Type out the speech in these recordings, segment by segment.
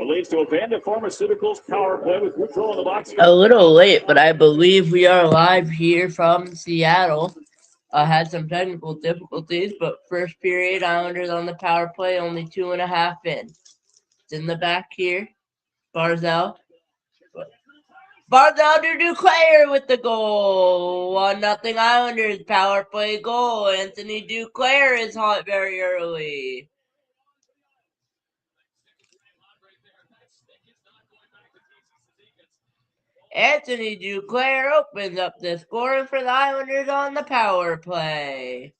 leads to Abandoned Pharmaceuticals power play with control in the box. A little late, but I believe we are live here from Seattle. Had some technical difficulties, but first period, Islanders on the power play, only 2.5 in. It's in the back here. Barzal to Duclair with the goal. 1-0 Islanders power play goal. Anthony Duclair is hot very early. Anthony Duclair opens up the scoring for the Islanders on the power play.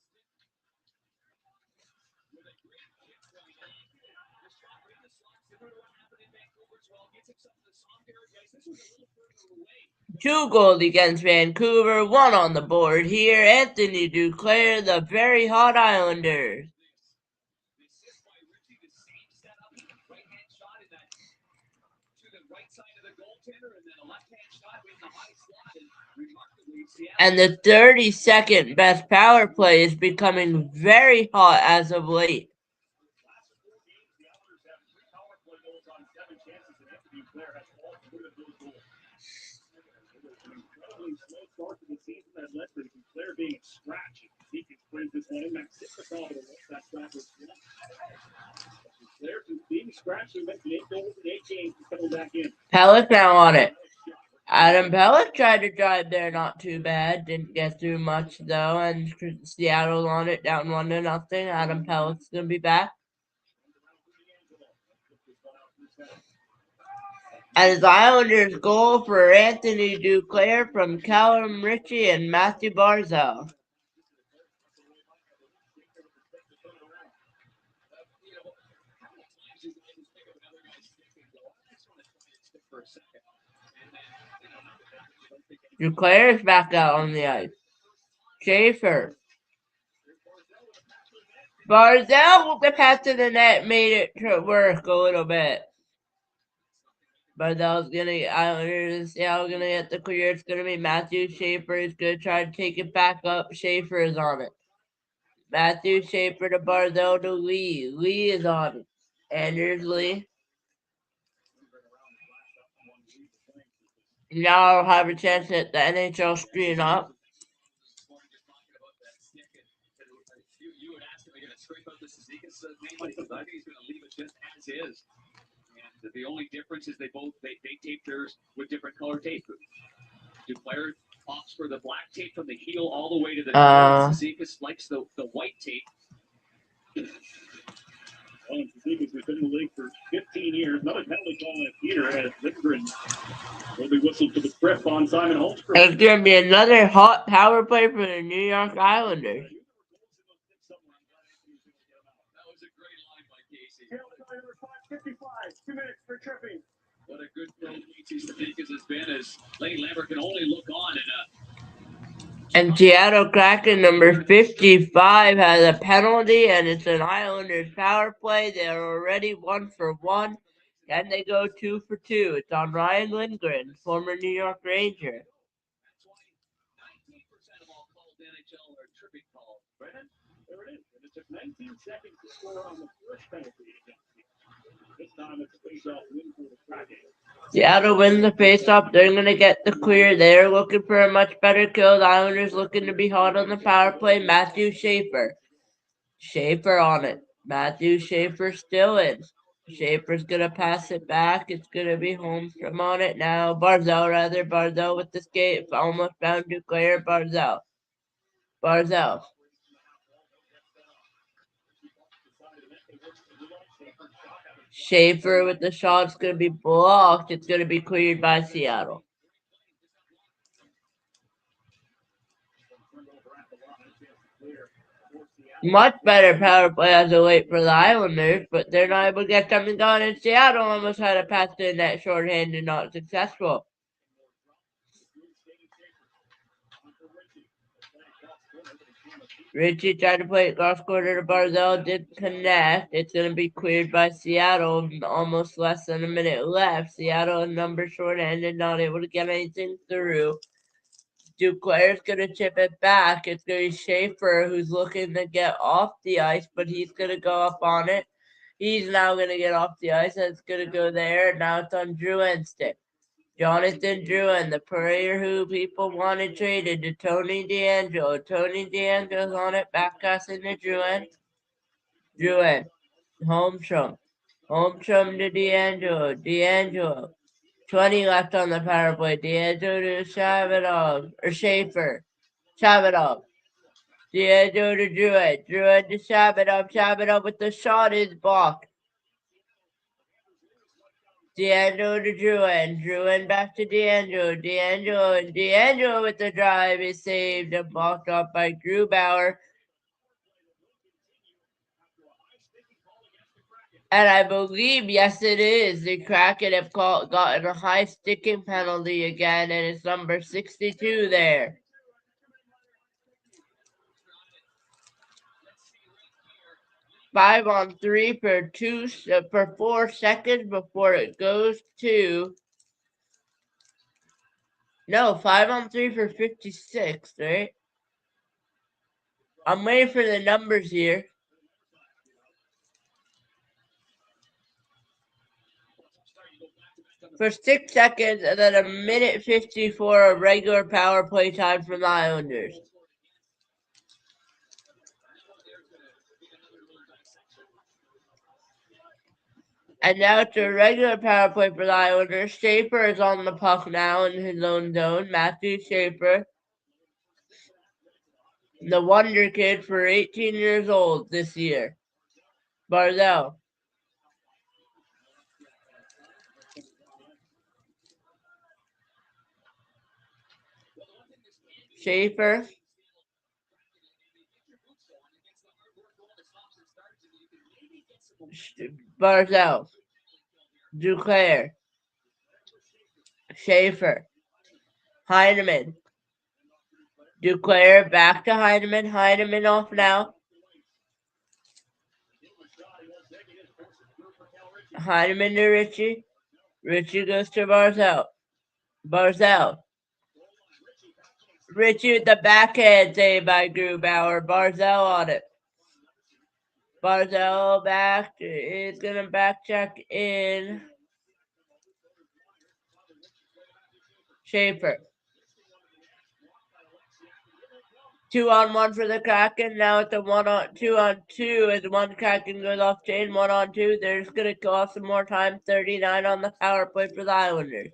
Two goals against Vancouver, one on the board here. Anthony Duclair, the very hot Islanders. And the 32nd best power play is becoming very hot as of late. Pellick now on it. Adam Pellick tried to drive there, not too bad. Didn't get through much though, and Seattle on it, down 1-0. Adam Pellick's gonna be back. As Islanders goal for Anthony Duclair from Callum Ritchie and Matthew Barzal. Duclair is back out on the ice. Schaefer. Barzal with the pass to the net made it work a little bit. Barzal's Islanders, Seattle gonna get the clear. It's gonna be Matthew Schaefer. He's gonna try to take it back up. Schaefer is on it. Matthew Schaefer to Barzal to Lee. Lee is on it. Anders Lee. Now I'll have a chance at the NHL Stream up. And the only difference is they tape theirs with different color tape. Duclair opts for the black tape from the heel all the way to the Zizekas likes the white tape. Zizekas has been in the league for 15 years. Another penalty call in here as Lindgren will be whistled to the grip on Simon Holmstrom. It's going to be another hot power play for the New York Islanders. That was a great line by Casey. 55, 2 minutes for tripping. What a good throw Casey Zizekas has been as Lane Lambert can only look on and Seattle Kraken number 55 has a penalty, and it's an Islanders power play. They're already 1 for 1. Can they go 2 for 2? It's on Ryan Lindgren, former New York Ranger. That's why 19% of all calls in NHL are tripping calls. Brennan, there it is. And it took 19 seconds to score on the first penalty. This time it's a face-off win for the Kraken. Seattle wins the face-off. They're going to get the clear. They're looking for a much better kill. The Islanders looking to be hot on the power play. Matthew Schaefer. Schaefer on it. Matthew Schaefer still in. Schaefer's going to pass it back. It's going to be Holmstrom on it now. Barzal with the skate. Almost found Duclair. Barzal. Schaefer with the shot. It's going to be blocked. It's going to be cleared by Seattle. Much better power play as of late for the Islanders, but they're not able to get something going. In Seattle almost had a pass to the net shorthanded, not successful. Ritchie tried to play it cross quarter to Barzal, didn't connect. It's going to be cleared by Seattle. Almost less than a minute left. Seattle number shorthanded, not able to get anything through. Duclair's going to chip it back. It's going to be Schaefer who's looking to get off the ice, but he's going to go up on it. He's now going to get off the ice. That's going to go there. Now it's on Drouin's stick. Jonathan Drouin, the player who people wanted traded to Tony DeAngelo. Tony DeAngelo's on it. Back passing to Drouin. Drouin. Holmstrom. Holmstrom to DeAngelo. DeAngelo. 20 left on the power play. DeAngelo to Shabbatov. Or Schaefer. Shabbatov. DeAngelo to Drouin. Drouin to Shabbatov. Shabbatov with the shot is blocked. DeAngelo to Drouin. Drouin back to DeAngelo. DeAngelo and DeAngelo with the drive is saved and blocked off by Grubauer. And I believe, yes, it is. The Kraken have gotten a high sticking penalty again, and it's number 62 there. Five on three for 4 seconds before it goes to. No, 5 on 3 for 56, right? I'm waiting for the numbers here. For 6 seconds, and then a minute 54 of regular power play time for the Islanders. And now it's a regular power play for the Islanders. Schaefer is on the puck now in his own zone. Matthew Schaefer, the wonder kid for 18 years old this year. Barzell. Schaefer. Barzell. Duclair. Schaefer. Heineman. Duclair back to Heineman. Heineman off now. Heineman to Ritchie. Ritchie goes to Barzell. Barzell. Ritchie with the backhand save by Grubauer. Barzell on it. Barzell is going to back check in. Schaefer. 2-on-1 for the Kraken. Now it's a 2-on-2 as one Kraken goes off chain. 1-on-2. They're just going to go off some more time. 39 on the power play for the Islanders.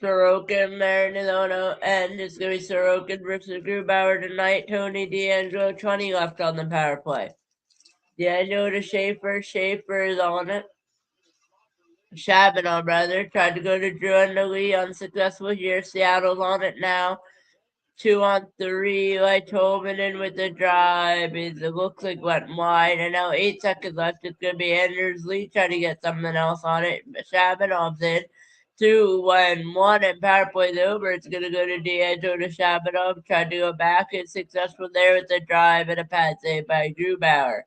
Sorokin there in his own end. It's going to be Sorokin versus Grubauer tonight. Tony DeAngelo, 20 left on the power play. DeAngelo to Schaefer. Schaefer is on it. Shabbatov, rather, tried to go to Drouin to Lee, unsuccessful here. Seattle's on it now. 2-on-3. Like Tolvanen with the drive. It looks like went wide. And now 8 seconds left. It's going to be Anders Lee trying to get something else on it. Shabbatov's in. 2-1, and power play's over. It's going to go to DeAngelo to Shabbatov. Tried to go back. It's successful there with the drive and a pad save by Grubauer.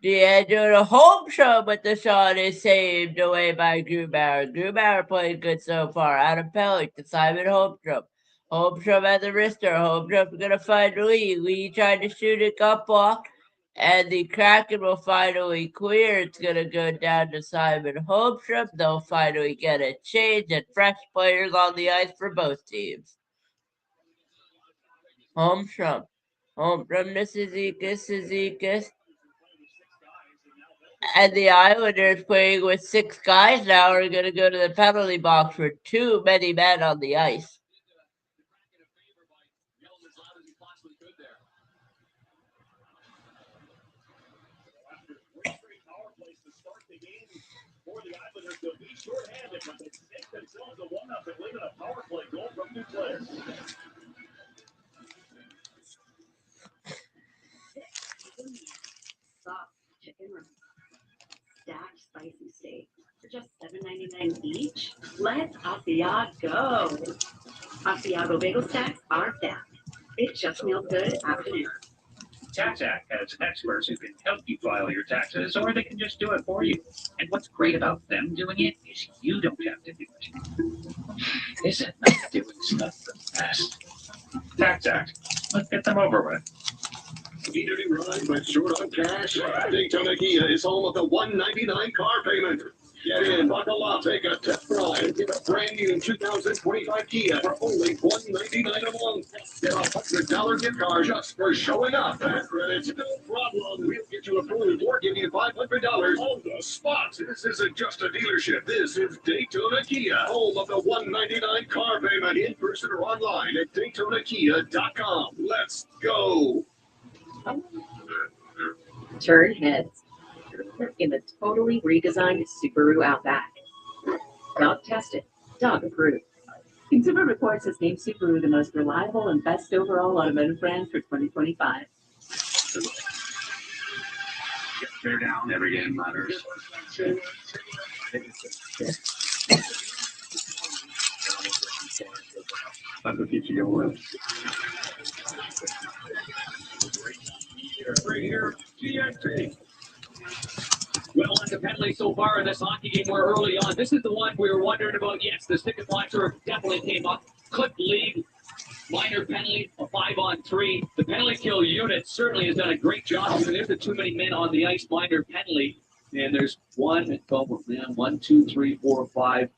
DeAngelo to Holmstrom, but the shot is saved away by Grubauer. Grubauer played good so far. Adam Pellick to Simon Holmstrom. Holmstrom at the wrister. Holmstrom's going to find Lee. Lee tried to shoot it, got blocked. And the Kraken will finally clear. It's going to go down to Simon Holmstrom. They'll finally get a change and fresh players on the ice for both teams. Holmstrom. Holmstrom to Cizikas. And the Islanders playing with 6 guys now are going to go to the penalty box for too many men on the ice. Soft chicken stacked spicy steak for just $7.99 each. Let Asiago. Asiago bagel stacks are stacked. It just smells good afternoon. TaxAct has experts who can help you file your taxes, or they can just do it for you. And what's great about them doing it is you don't have to do it. Isn't not doing stuff the best? TaxAct. Let's get them over with. Community ride but short on cash? Daytona Kia is home of the $199 car payment. Get in, buckle up, take a test drive, and get a brand new 2025 Kia for only $199 a month. Get a $100 gift card just for showing up. Credits, no problem. We'll get you approved or give you $500 on the spot. This isn't just a dealership. This is Daytona Kia, home of the $199 car payment. In person or online at DaytonaKia.com. Let's go. Turn heads in the totally redesigned Subaru Outback. Dog tested, dog approved. Consumer Reports has named Subaru the most reliable and best overall automotive brand for 2025. Tear down, every game matters. That's what keeps you going. Right here, GNT. Well, on to penalty so far in this hockey game. We're early on. This is the one we were wondering about. Yes, the stick and launcher definitely came up. Clip lead, minor penalty, a 5-on-3. The penalty kill unit certainly has done a great job. So there's the too many men on the ice, minor penalty. And there's 1, 2, 3, 4, 5,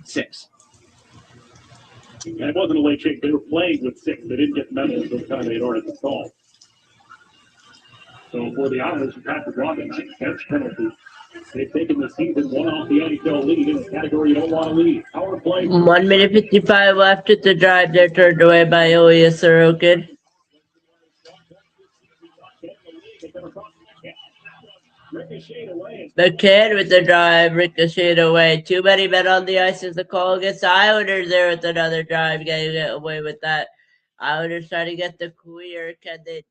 6. And it wasn't a late change. They were playing with 6. They didn't get medals this time. They'd already installed. So for the Islanders, Patrick Robin, 9 bench penalty. They've taken the season one off the NHL lead in the category you don't want to lead. Power play. 1 minute 55 left at the drive. They're turned away by Ilya Sorokin. McCann with the drive, ricocheted away. Too many men on the ice as the call against the Islanders there with another drive. Get away with that. Islanders trying to get the clear. Can they?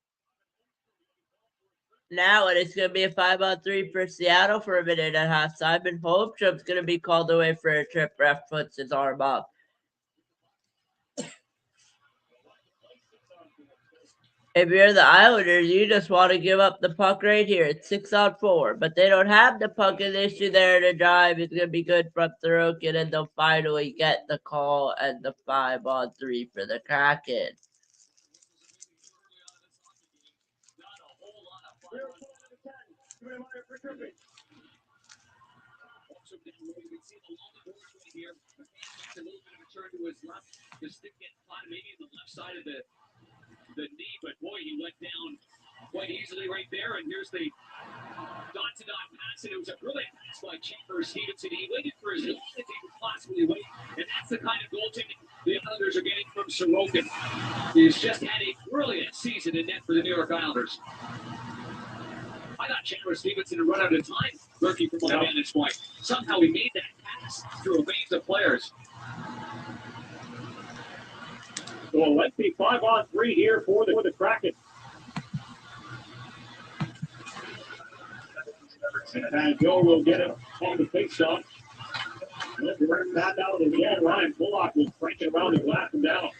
Now, and it's going to be a 5-on-3 for Seattle for a minute and a half. Simon Holmstrom's going to be called away for a trip. Ref puts his arm up. If you're the Islanders, you just want to give up the puck right here. It's 6-on-4, but they don't have the puck, and the issue there to drive. It's going to be good from Sorokin, and they'll finally get the call and the 5-on-3 for the Kraken. The stick getting caught maybe in the left side of the knee, but boy, he went down quite easily right there. And here's the dot-to-dot pass, and it was a brilliant pass by Chambers Stevenson. He waited for as long as he could possibly wait, and that's the kind of goaltending the Islanders are getting from Sorokin. He's just had a brilliant season in net for the New York Islanders. I thought Chambers Stevenson had run out of time lurking from my vantage point. Somehow he made that pass through a maze of players. So a lengthy 5-on-3 here for the Kraken. And Joe will get it on the face shot. Let's bring that out again. Ryan Bullock will crank it around the glass and down.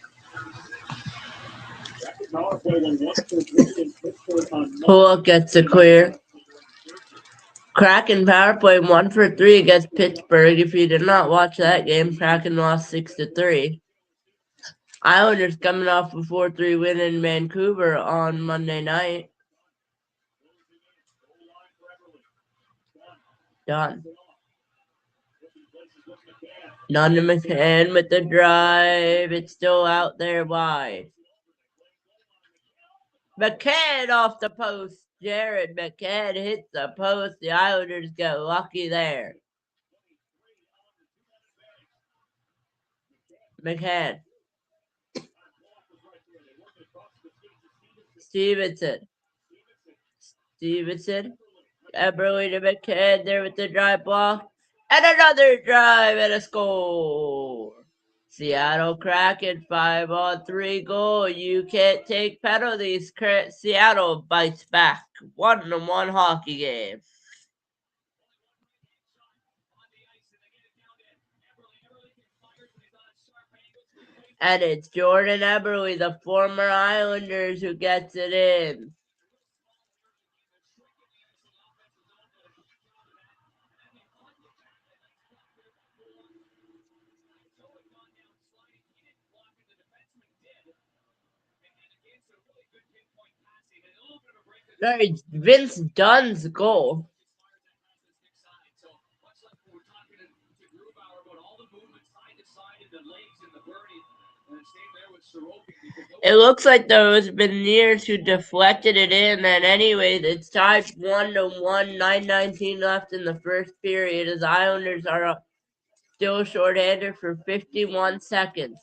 Power play 1-for-3 in Pittsburgh on Bullock gets the clear. Kraken power play 1-for-3 against Pittsburgh. If you did not watch that game, Kraken lost 6-3. Islanders coming off a 4-3 win in Vancouver on Monday night. Done. None to McCann with the drive. It's still out there wide. McCann off the post. Jared McCann hits the post. The Islanders get lucky there. McCann. Stevenson. Eberle to McCann there with the drive block. And another drive and a score. Seattle Kraken 5-on-3 goal. You can't take penalties. Seattle bites back. 1-1 hockey game. And it's Jordan Eberle, the former Islanders, who gets it in. Sorry, Vince Dunn's goal. It looks like those Beniers who deflected it in, and anyways, it's tied 1-1, 9:19 left in the first period as Islanders are up still shorthanded for 51 seconds.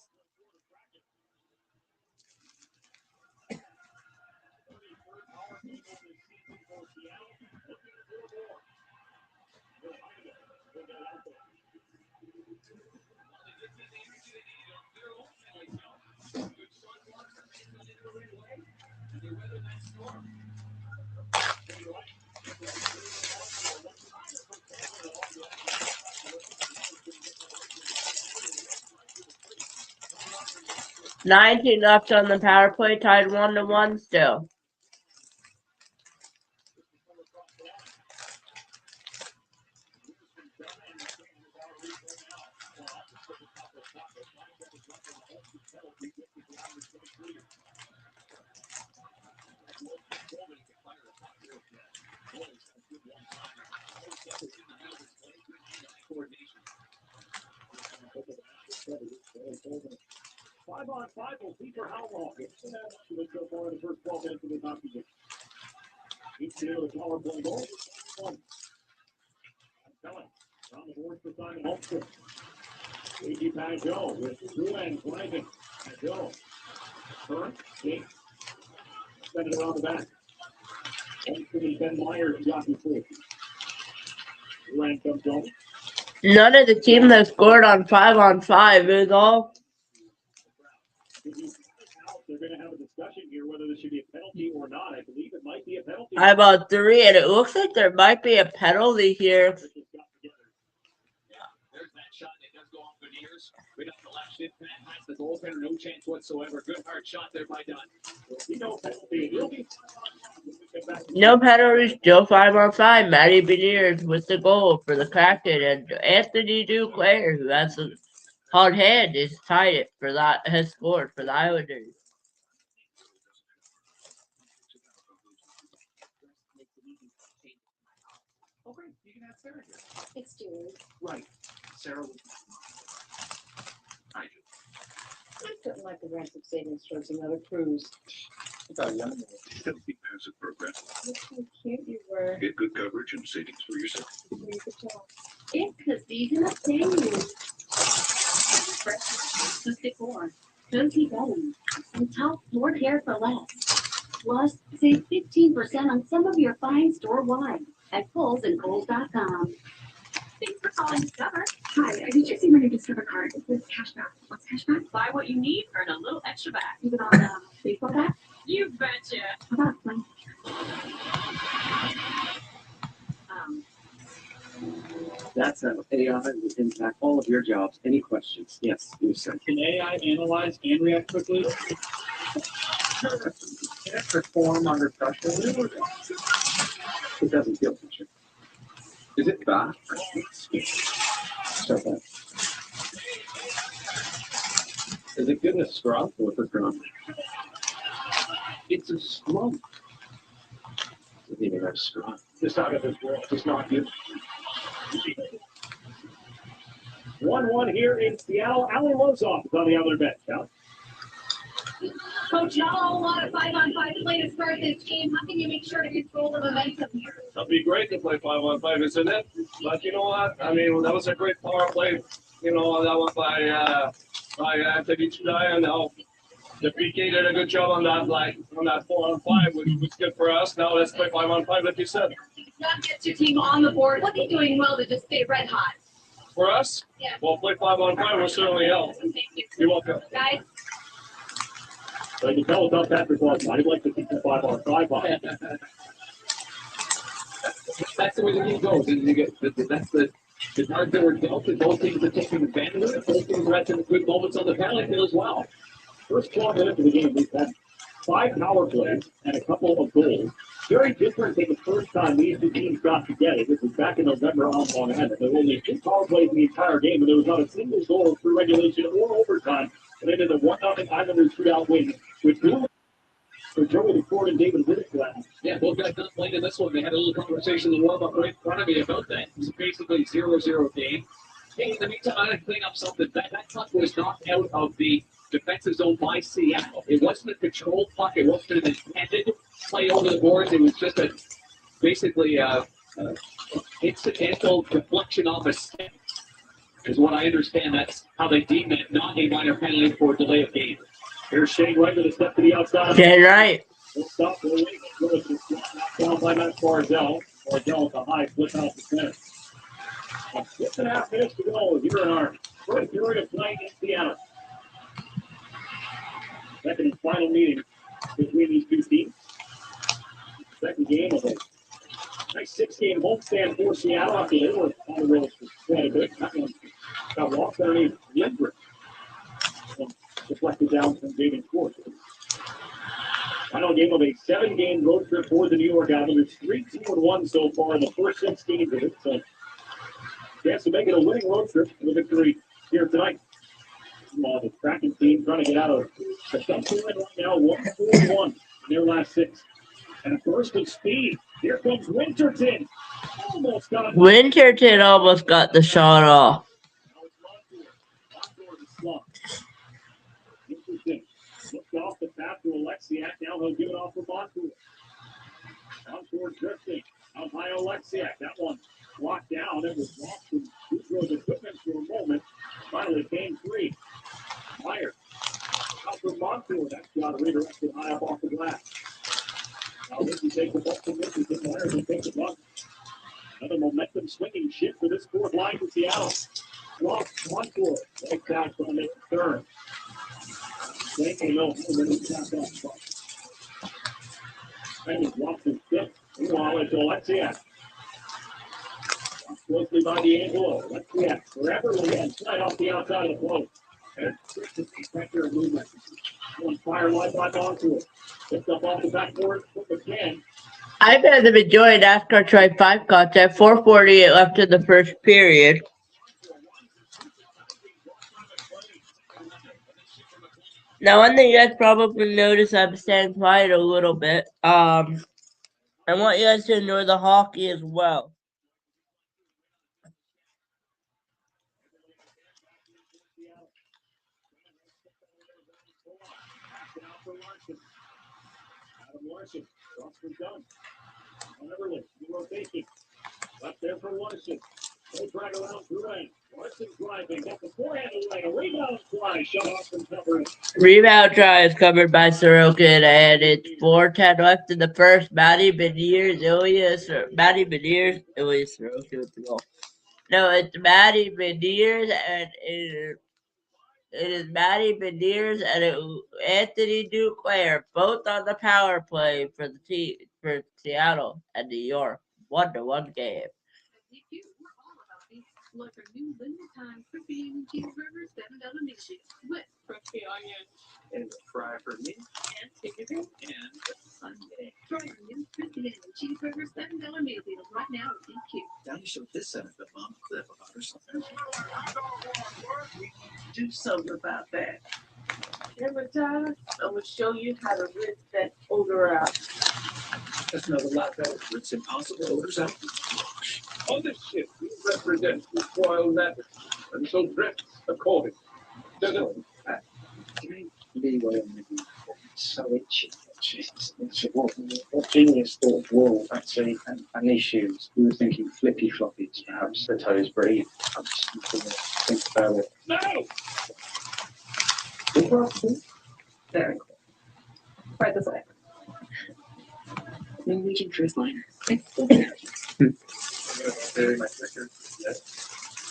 $19 left on the power play, tied 1-1 still. Five on five will be for how long? It's been so far in the first 12 minutes of the hockey game. Each to the power play goal. One. Kelly on the board for Simon Holmstrom. A.G. Pajot with Ruan driving. Pajot. Current. Eight. Send it around the back. Anthony Ben Myers got before. Ruan comes home. None of the teams that scored on 5-on-5 is all. They're going to have a discussion here whether this should be a penalty or not. I believe it might be a penalty. I about 3, and it looks like there might be a penalty here. There's that shot that does go off Beniers. Right off the left shin pad, has the goaltender, no chance whatsoever. Good hard shot there by Dunn. No penalty. It'll be No penalties, still 5-on-5. Matty Beniers with the goal for the Kraken, and Anthony Duclair, who has a hard hand, is tied it for that, has scored for the Islanders. Okay, you can have Sarah here. It's Julie. Right. Sarah will. I do. I couldn't like the rent of savings towards another cruise. Healthy passive program. Look how cute you were. Get good coverage and savings for yourself. Very good job. It's the season of savings. Fresh to stick on. Cozy bedding. And top floor care for less. Plus, save 15% on some of your fine store-wide at KohlsandKohls.com. Thanks for calling Discover. Hi, I did you see my new Discover card? It says cashback. What's cashback? Buy what you need, earn a little extra back. Even on baseball bat? You betcha. How about my That's AI will impact all of your jobs. Any questions? Yes, you said. Can AI analyze and react quickly? Can it perform under pressure? It doesn't feel pressure. Is it fast? So fast. Is it good in a scrum? What's a scrum? It's a scrum. Doesn't even have a scrum. Just out of this world. Just not good. 1-1 here in Seattle. Alan Lozoff is on the other bench. Now, Coach, not a whole lot of 5-on-5 play to start this game. How can you make sure to control the momentum here? That'd be great to play 5-on-5, isn't it? But you know what? I mean, that was a great power play. You know, that was by Anthony Chudaya. Now, the PK did a good job on that, like on that 4-on-5, which was good for us. Now let's play 5-on-5, like you said. That gets your team on the board. What's he doing well to just stay red hot? For us, Yeah. well, play 5-on-5 will certainly help. Thank you. You're welcome. Guys, so you can tell without Patrick Watson, I'd like to keep the 5-on-5 on. That's the way the game goes. You get that's the The cards that were dealt, and both teams are taking advantage of it. Both teams are having good moments on the penalty kill as well. First 12 minutes of the game, we've had 5 power plays and a couple of goals. Very different than the first time these two teams got together. This was back in November on Long Island. There were only 2 power plays in the entire game, and there was not a single goal through regulation or overtime. And ended a 1-0 Islanders shootout win with Blue for Joey LaFord and David Whitclass. Yeah, both guys not playing in this one. They had a little conversation in the warm-up right in front of me about that. It was basically 0-0 game. Hey, in the meantime, I'm going to clean up something. That puck was knocked out of the defensive zone by Seattle. It wasn't a controlled puck. It wasn't an intended play over the boards. It was just basically incidental deflection off a stick, is what I understand. That's how they deem it, not a minor penalty for delay of game. Here's Shane Wright with a step to the outside. Shane Wright. We'll stop the wing. Lewis is knocked down by Matt Barzell. Barzell with a high flip out the center. 6.5 minutes to go here in our first period of play in Seattle. Second and final meeting between these two teams. Second game of a nice 6-game homestand for Seattle after they were on the road for quite a bit. That one got walked underneath Lindgren. Deflected down from David Court. Final game of a 7-game road trip for the New York Islanders. 3-2-1 so far in the first 6 games of it. So, chance to make it a winning road trip for the victory here tonight. The Kraken team trying to get out of the dump line right now, 1-4-1 in their last 6. And a burst of speed. Here comes Winterton. Almost got Winterton almost got the shot off. Now it's Montour. Montour is slumped. Winterton looked off the path to Alexiak. Now he'll give it off for Montour. Montour drifting. Out high Alexiak. That one blocked down. It was lost from Boudreaux's equipment for a moment. Finally came free. Meyer. Out for Montour. That shot redirected high up off the glass. Now Ricky takes the ball from Richardson. Meyer will take the puck. Another momentum swinging shift for this fourth line for Seattle. Lost Montour. Right back from the third. Thanking no home in the top off. Bengals lost his stick. Meanwhile, it's Alexiak. Closely by D'Angelo. Alexiak forever again. Slide off the outside of the float. And pressure and movement. One fire line by Montour. Picked up off the backboard. Put the can. I've had them enjoy NASCAR Tri 5 content. 4:48 left in the first period. Now, one thing you guys probably notice, I'm staying quiet a little bit. I want you guys to enjoy the hockey as well. Adam Larson. Cross for done. Everly. Rotation. Left there for Larson. They drag around through lane. Larson driving. Got the forehand away. A rebound fly. Shut off from cover. Rebound try is covered by Sorokin, and it's 4:10 left in the first. Matty Beniers, Ilya Sorokin with the goal. No, it's Matty Beniers, and it is Matty Beniers and Anthony Duclair, both on the power play for the team for Seattle and New York. 1-1 game. Like a new limited time crispy onion cheeseburger, $7 mixture with crispy onion And a fry for me. and chicken and Sunday. Try our new crispy onion cheeseburger, $7 meal deal right now at DQ. Now you show this end of the mom clip about her something. Do something about that. Every time, I'm going to show you how to rinse that odor out. That's another lot better. It's impossible odors out. All this shit represents the royal method, and so drifts according. Doesn't Leeway on the so itchy. Jesus, what genius thought of wall actually and these shoes? We were thinking flippy floppies, perhaps the toes breathe. I'm just think about it. No! Very cool. Right this way. Norwegian cruise liner.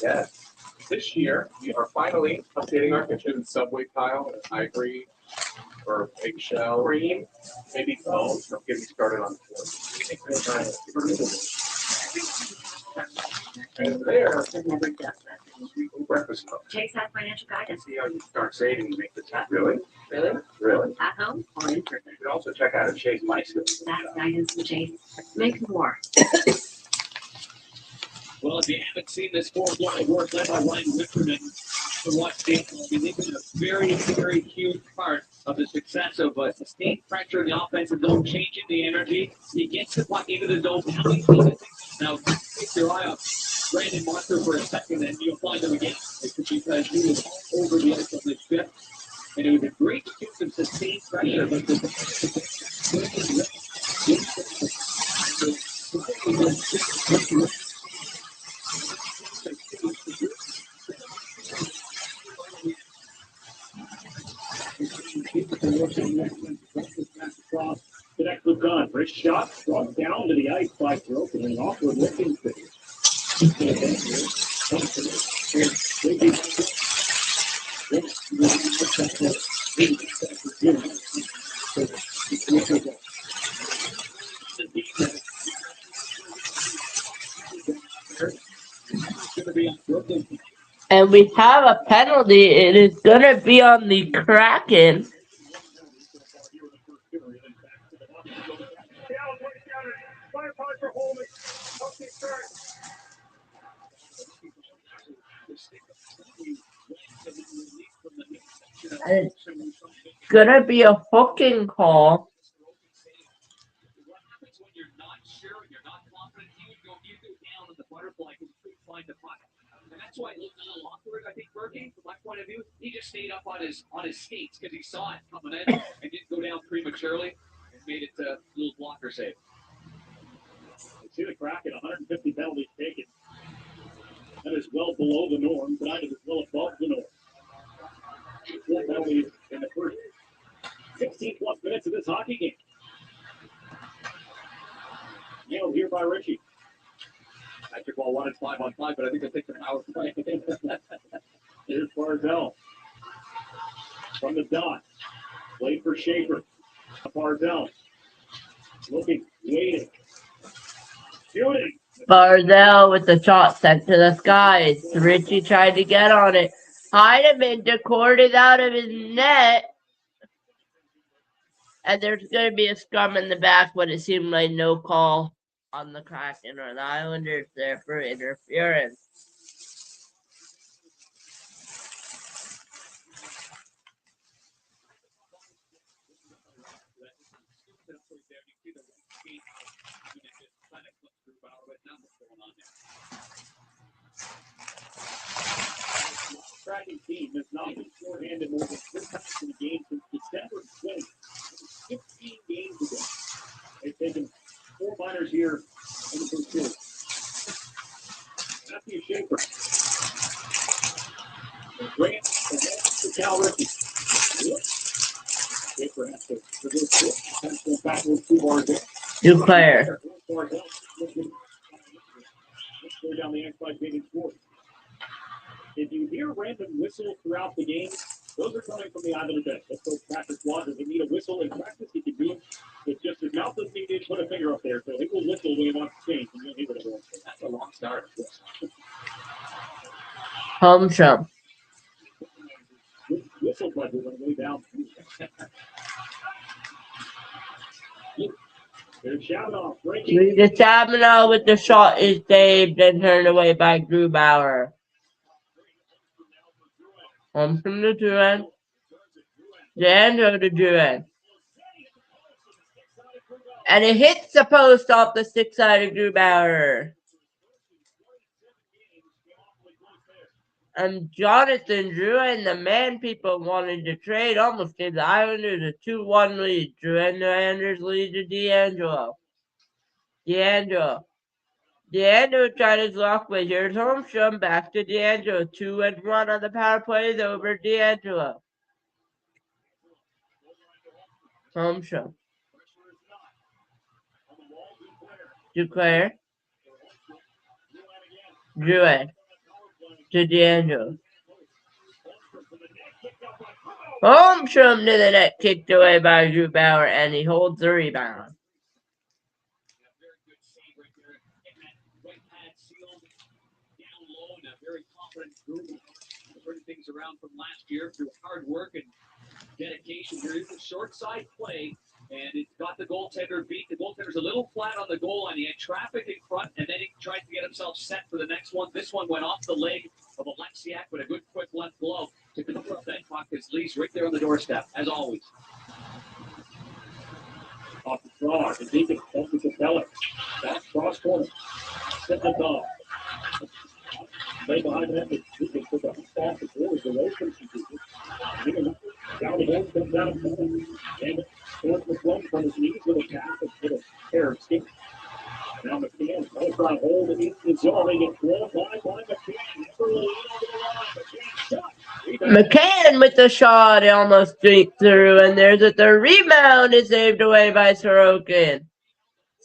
Yeah. This year, we are finally updating our kitchen subway tile. I agree. Or eggshell, cream, maybe foam. Don't get me started on foam. And there, I've never done that. breakfast club. Chase that financial guidance. See how you start saving and make the time. Really? Really? Really? At home or in person? You can also check out a Chase My School. That's guidance from Chase. Make more. Well, if you haven't seen this fourth line work led by Ryan Whitterman to watch baseball, I mean, they've been a very, very huge part of the success of sustained pressure in the offensive zone, changing the energy. He gets the puck into the zone. Now, take your eye off Brandon Monster for a second, and you'll find him again. It's because he was all over the ice on this shift. And it was a great use of sustained pressure, but Connect with Gunn. Wrist shot struck down to the ice by Broken and awkward looking thing. And we have a penalty. It is going to be on the Kraken. And it's going to be a hooking call. when you're not sure and you're not confident, you go down on the butterfly because you couldn't find the puck. And that's why it looked a little awkward, I think, Berkey, from my point of view. He just stayed up on his skates because he saw it coming in and didn't go down prematurely and made it a little blocker save. You see the Kraken, 150 penalties taken. That is well below the norm. Tonight it is well above the norm. 4 penalties in the first 16 plus minutes of this hockey game. Nailed here by Richie. Patrick Wall wanted 5-on-5, but I think they'll take the power play. Here's Barzell. From the dot. Played for Schaefer. Barzell. Looking, waiting. Shooting. Barzell with the shot sent to the skies. Richie tried to get on it. Heidemann decorded out of his net. And there's going to be a scrum in the back, but it seemed like no call on the Kraken or the Islanders there for interference. Kraken team has not been shorthanded more than 4 times in the game since December 20th. 16 games ago. They've taken 4 minors here in the first period. Matthew Schaefer. Grant to Cal Ricky. Schaefer has to reverse it. Has to go backwards 2 bars in. Duclair. Let's go down the ice by David Ford. If you hear random whistles throughout the game, those are coming from the Islander bench. That's Coach Patrick Watt. If you need a whistle in practice, he can do it. It's just his mouth doesn't need to put a finger up there, so he will whistle when he wants to change, and you'll hear it everyone. That's a long start. Home show. Whistle buzzer went way down. There's Shabanoff breaking. The Sabino with the shot is saved and turned away by Grubauer. Home from the Druin. D'Angelo to Druin. And it hits the post off the stick side of Grubauer. And Jonathan Druin, the man people wanted to trade, almost gave the Islanders a 2-1 lead. Druin, the Islanders lead to D'Angelo. D'Angelo tried his luck, but here's Holmstrom back to D'Angelo. 2-1 on the power plays over D'Angelo. Holmstrom. Duclair. Druin. To D'Angelo. Holmstrom to the net, kicked away by Grubauer, and he holds the rebound. improving, turning things around from last year through hard work and dedication. Here's the short side play, and it got the goaltender beat. The goaltender's a little flat on the goal line. He had traffic in front, and then he tried to get himself set for the next one. This one went off the leg of Alexiak with a good quick left glove to confirm that puck as Lee's right there on the doorstep, as always. Off the draw, the Deacon, up to Capella. Back cross corner. Set the dog. Play behind the net. Deacon took a stop the boards away from Deacon. Down the board, comes down. And scores the one from his knees with a tap with a pair of skate. Now McCann, another try hold it in the zone. They get 12 by McCann. Early over the line. McCann shot. McCann with the shot, almost streaked through, and there's a third rebound. Is saved away by Sorokin.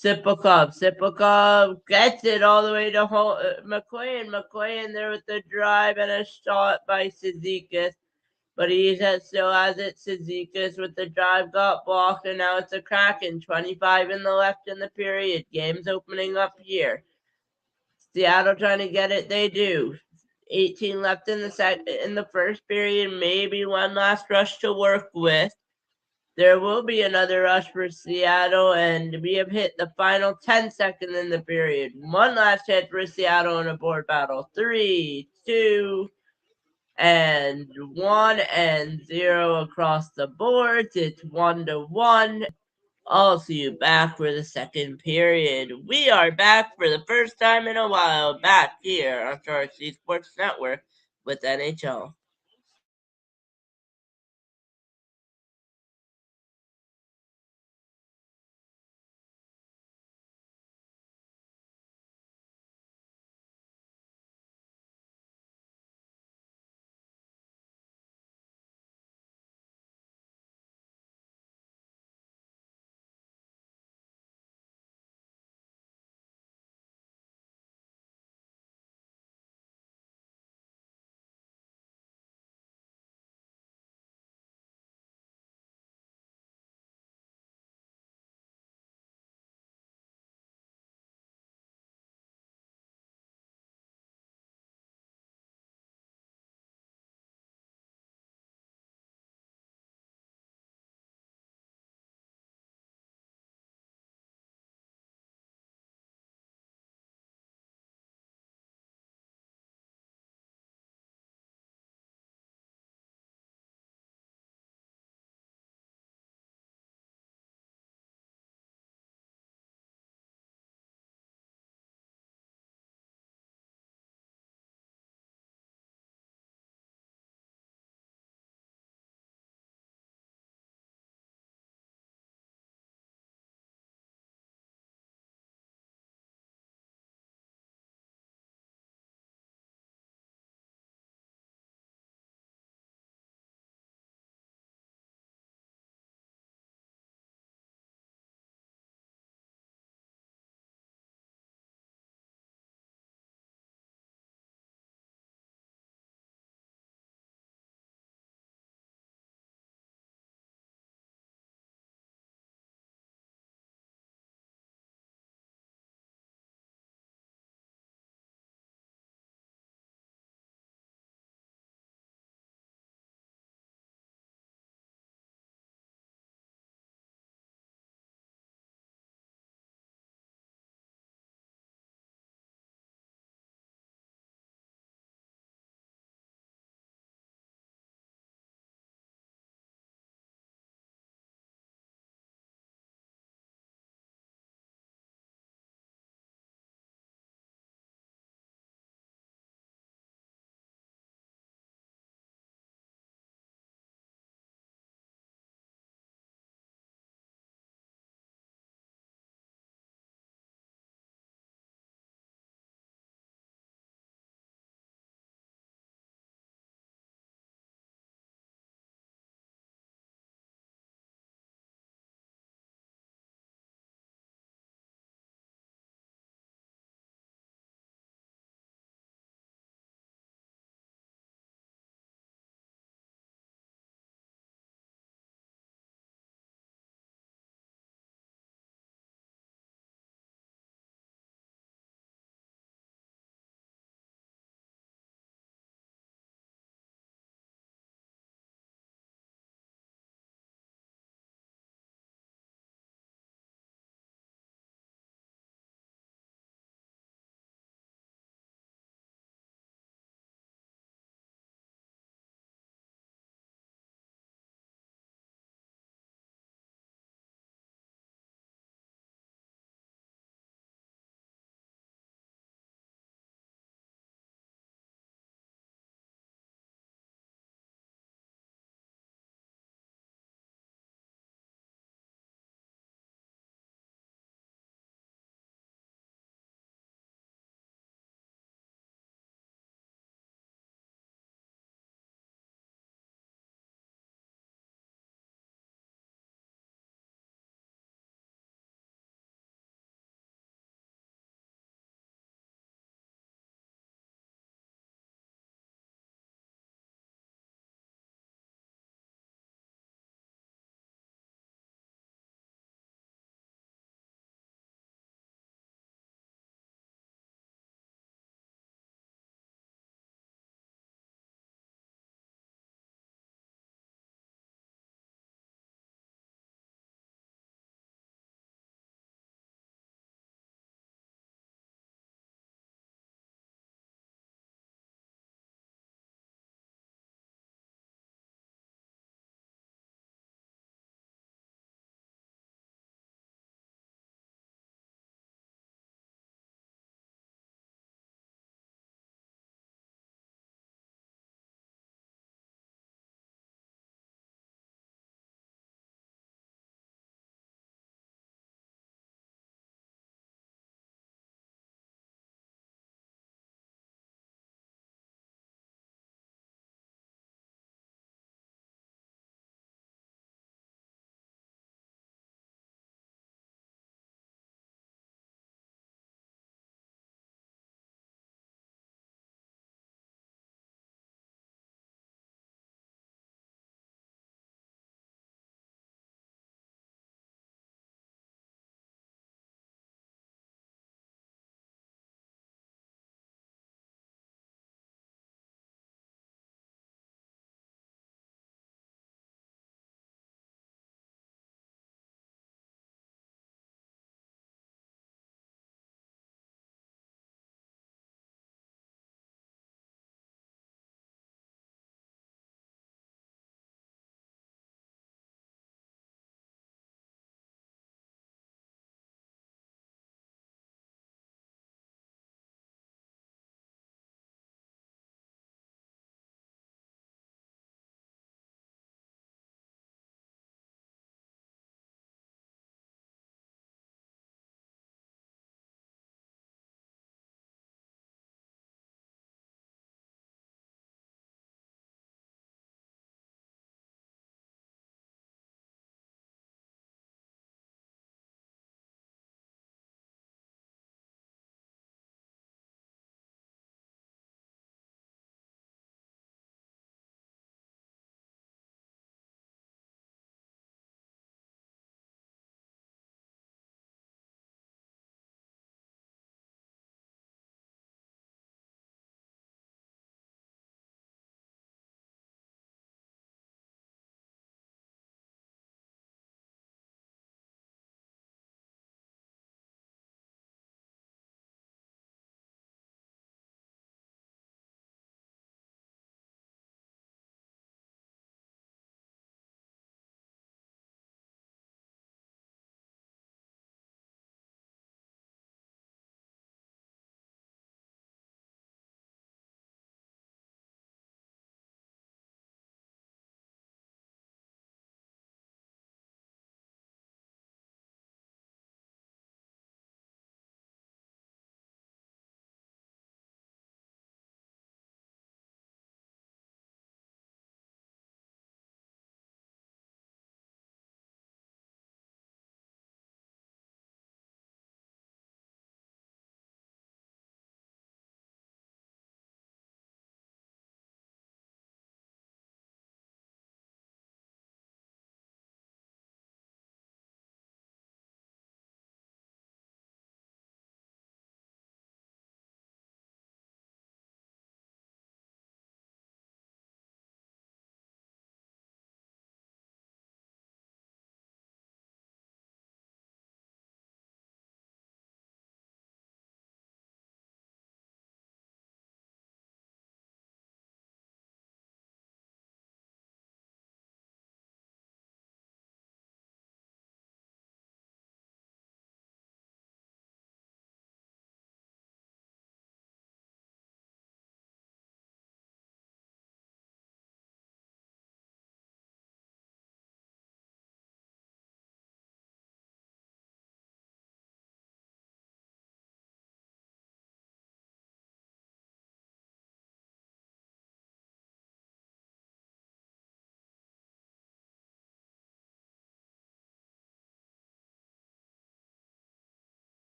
Sipakov gets it all the way to McQuain. McQuain there with the drive and a shot by Cizikas. But he still has it. Cizikas with the drive got blocked, and now it's a Kraken. 25 in the left in the period. Game's opening up here. Seattle trying to get it. They do. 18 left in the first period. Maybe one last rush to work with. There will be another rush for Seattle, and we have hit the final 10 seconds in the period. One last hit for Seattle in a board battle. 3, 2, and 1, and 0 across the boards. It's 1-1. I'll see you back for the second period. We are back for the first time in a while, back here on Charlie Sports Network with NHL.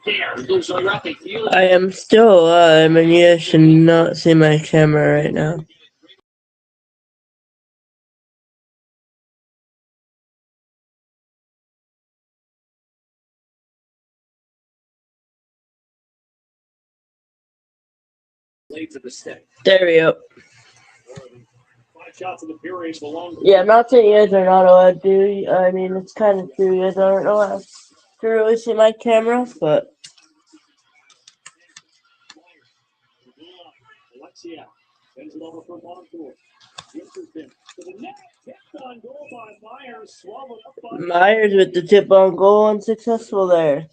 there. Goes right the field. I am still alive, and you guys should not see my camera right now. Blades of the stick. There we go. 5 shots in the period. The long. Yeah, not saying you guys are not allowed to. I mean, it's kind of true. You guys aren't allowed to really see my camera, but Alexia sends it over for Montour. Interesting. To the net. Tipped on goal by Myers. Swallowed up by Myers with the tip on goal, unsuccessful there.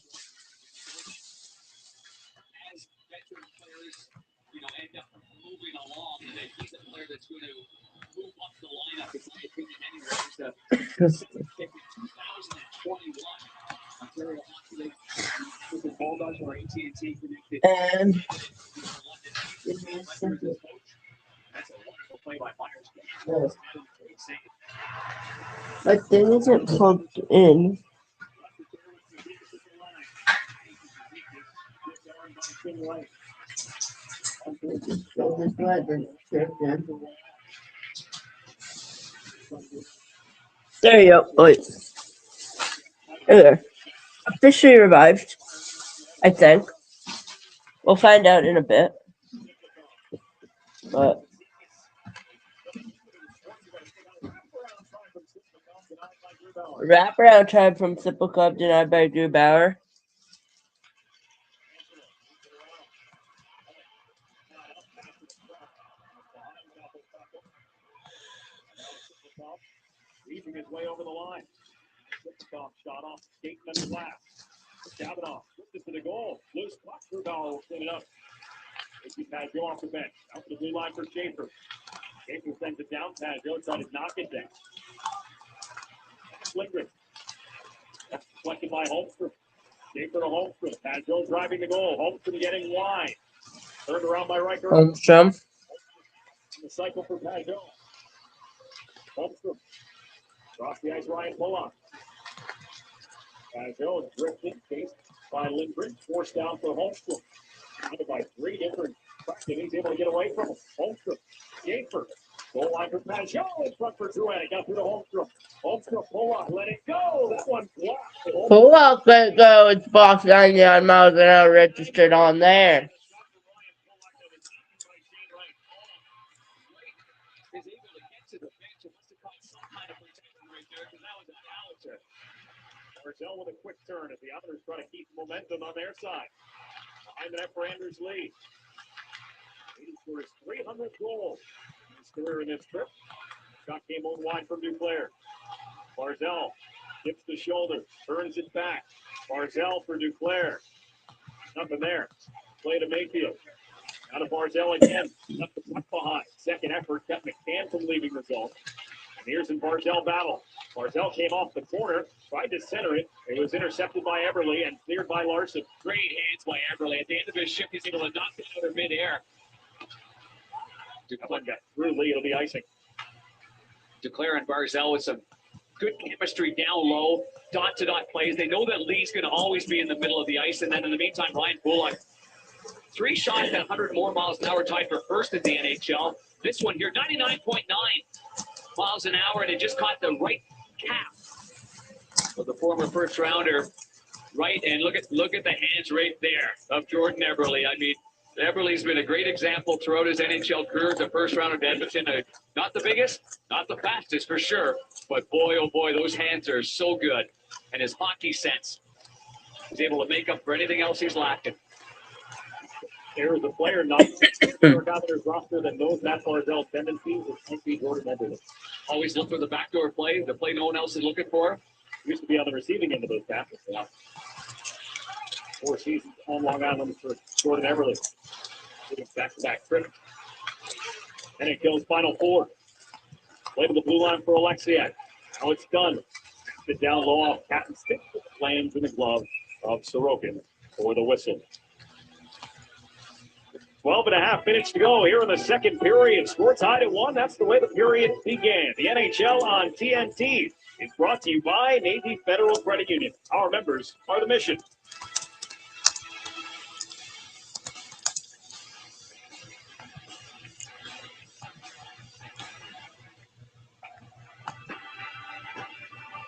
As veteran players, end up moving along, and then he's a player that's going to move up the lineup, in my opinion, anyways. The pick in 2021, Ontario Hockey League with the Bulldogs or AT&T connected. And That's a wonderful play by Myers. my thing isn't plugged in. There you go. Wait. There. Officially revived, I think. We'll find out in a bit. But wraparound time from Simple Club denied by Drew Bauer. Weaving his way over the line. Shot off, skate and then glass. Kavanaugh flips it to the goal. Loose puck. Trudeau will clean it up. Pajot off the bench. Out to the blue line for Schaefer. Schaefer sends it down. Pajot trying to knock it down. Lindgren. That's deflected by Holmstrom. Schaefer to Holmstrom. Pajot driving the goal. Holmstrom getting wide. Turned around by Riker. Holmstrom. The cycle for Pajot. Holmstrom. Across the ice, Ryan Bullock. Pajot drifted, chased by Lindgren. Forced down for Holmstrom. Counted by 3 different tracks, and he's able to get away from him. Holmstrom. Schaefer. Goal line for Pajot in front for Drouin. It got through to Holmstrom. Holmstrom, Bullock, let it go. That one blocked. Bullock let it go. It's box 99 miles an hour registered on there. Is able to get to the bench. It must have caught some kind of protection right there, because that was a howitzer. Barzell with a quick turn as the Islanders try to keep momentum on their side. Behind the net for Anders Lee. Waiting for his 300th goal in his career in this trip. Shot came over wide from Duclair. Barzell tips the shoulder, turns it back. Barzell for Duclair. Nothing there. Play to Mayfield. Out of Barzell again. Left the puck behind. Second effort kept McCann from leaving the zone. And here's in Barzell battle. Barzell came off the corner, tried to center it. It was intercepted by Eberle and cleared by Larson. Great hands by Eberle. At the end of his shift, he's able to knock it out of midair. That one got through Lee. It'll be icing. Duclair and Barzell with some good chemistry down low, dot-to-dot plays. They know that Lee's going to always be in the middle of the ice. And then in the meantime, Ryan Bullock, 3 shots at 100 more miles an hour, tied for first in the NHL. This one here, 99.9 miles an hour, and it just caught the right calf of the former first rounder. Right, and look at the hands right there of Jordan Eberle. I mean, Eberle's been a great example throughout his NHL career. The first round of Edmonton, not the biggest, not the fastest for sure, but boy, oh boy, those hands are so good. And his hockey sense, he's able to make up for anything else he's lacking. There is a player not on their roster that knows that Barzell's tendencies. It might be Jordan Eberle. Always look for the backdoor play, the play no one else is looking for. Used to be on the receiving end of those passes. Yeah. 4 seasons on Long Island for Jordan Eberle. Back-to-back trip. And it kills final 4. Play to the blue line for Alexiak. Now it's done. Sit down low off Captain Stick. Lands in the glove of Sorokin for the whistle. 12.5 minutes to go here in the second period. Score tied at 1. That's the way the period began. The NHL on TNT is brought to you by Navy Federal Credit Union. Our members are the mission.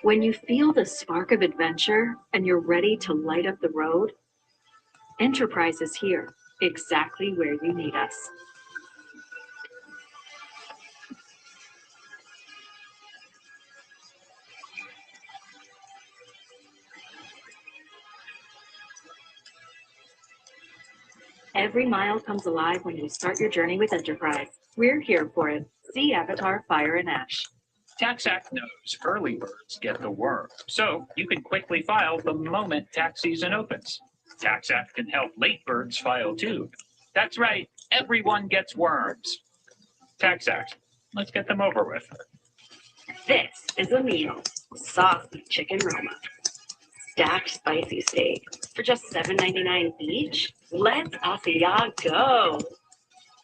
When you feel the spark of adventure and you're ready to light up the road, Enterprise is here, exactly where you need us. Every mile comes alive when you start your journey with Enterprise. We're here for it. See Avatar, Fire, and Ash. TaxAct knows early birds get the worm, so you can quickly file the moment tax season opens. TaxAct can help late birds file too. That's right, everyone gets worms. TaxAct, let's get them over with. This is a meal. Saucy chicken Roma. Stacked spicy steak for just $7.99 each. Let's Asiago.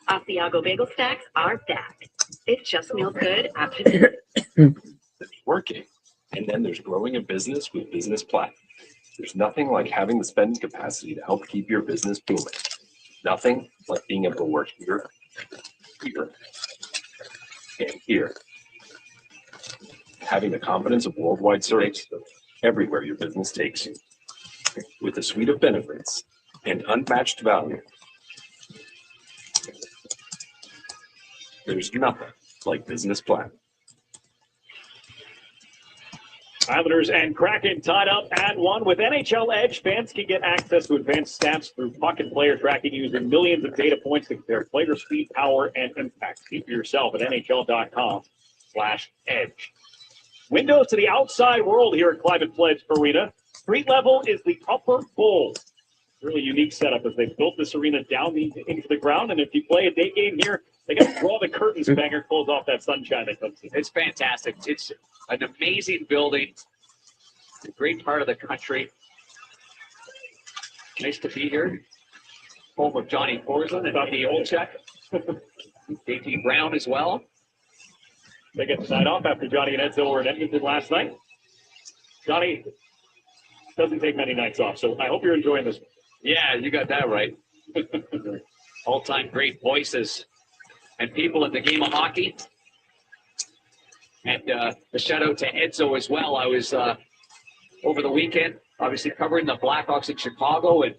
Asiago bagel stacks are back. It just meals good after dinner. Working. And then there's growing a business with Business Platinum. There's nothing like having the spending capacity to help keep your business booming. Nothing like being able to work here, here, and here. Having the confidence of worldwide service everywhere your business takes you. With a suite of benefits and unmatched value, there's nothing like Business Platinum. Islanders and Kraken tied up at 1. With NHL Edge, fans can get access to advanced stats through puck and player tracking using millions of data points to compare player speed, power, and impact. See for yourself at NHL.com/edge. Windows to the outside world here at Climate Pledge Arena. Street level is the upper bowl. Really unique setup as they built this arena down into the ground. And if you play a day game here, they got to draw the curtains back or close off that sunshine that comes in. It's fantastic. It's an amazing building. It's a great part of the country. Nice to be here. Home of Johnny Porzelin and Bucky Olchek. JT Brown as well. They get the night off after Johnny and Edzo were in Edmonton last night. Johnny doesn't take many nights off, so I hope you're enjoying this. Yeah, you got that right. All-time great voices and people in the game of hockey. And a shout-out to Edzo as well. I was over the weekend, obviously covering the Blackhawks in Chicago, and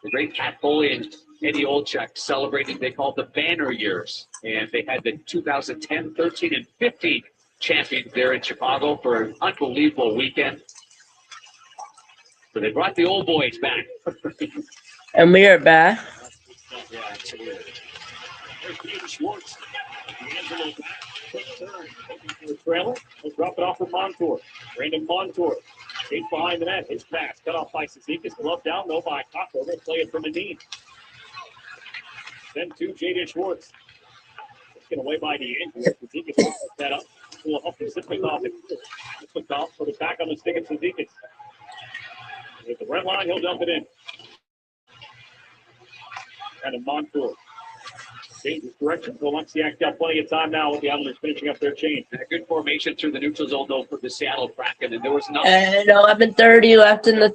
the great Pat Foley and Eddie Olchek celebrating, they called the banner years. And they had the 2010, 13, and 15 champions there in Chicago for an unbelievable weekend. So they brought the old boys back. And we are back. Yeah, absolutely. There's David Schwartz. D'Angelo back. Quick turn. The trailer. He'll drop it off for Montour. Brandon Montour. Stays behind the net. His pass. Cut off by Cizikas. Glove down. No by Kako. They'll play it from Nadine. Then to Jaden Schwartz. Taken away by D'Angelo. Cizikas picks that up. We'll up to Zipnikov. Zipnikov put it back on the stick of Cizikas. With the red line, he'll dump it in. And a Montour. Changes direction. Oleksiak's got plenty of time now with the Islanders finishing up their chain. And a good formation through the neutral zone, though, for the Seattle Kraken. And there was nothing. And 11:30 left in the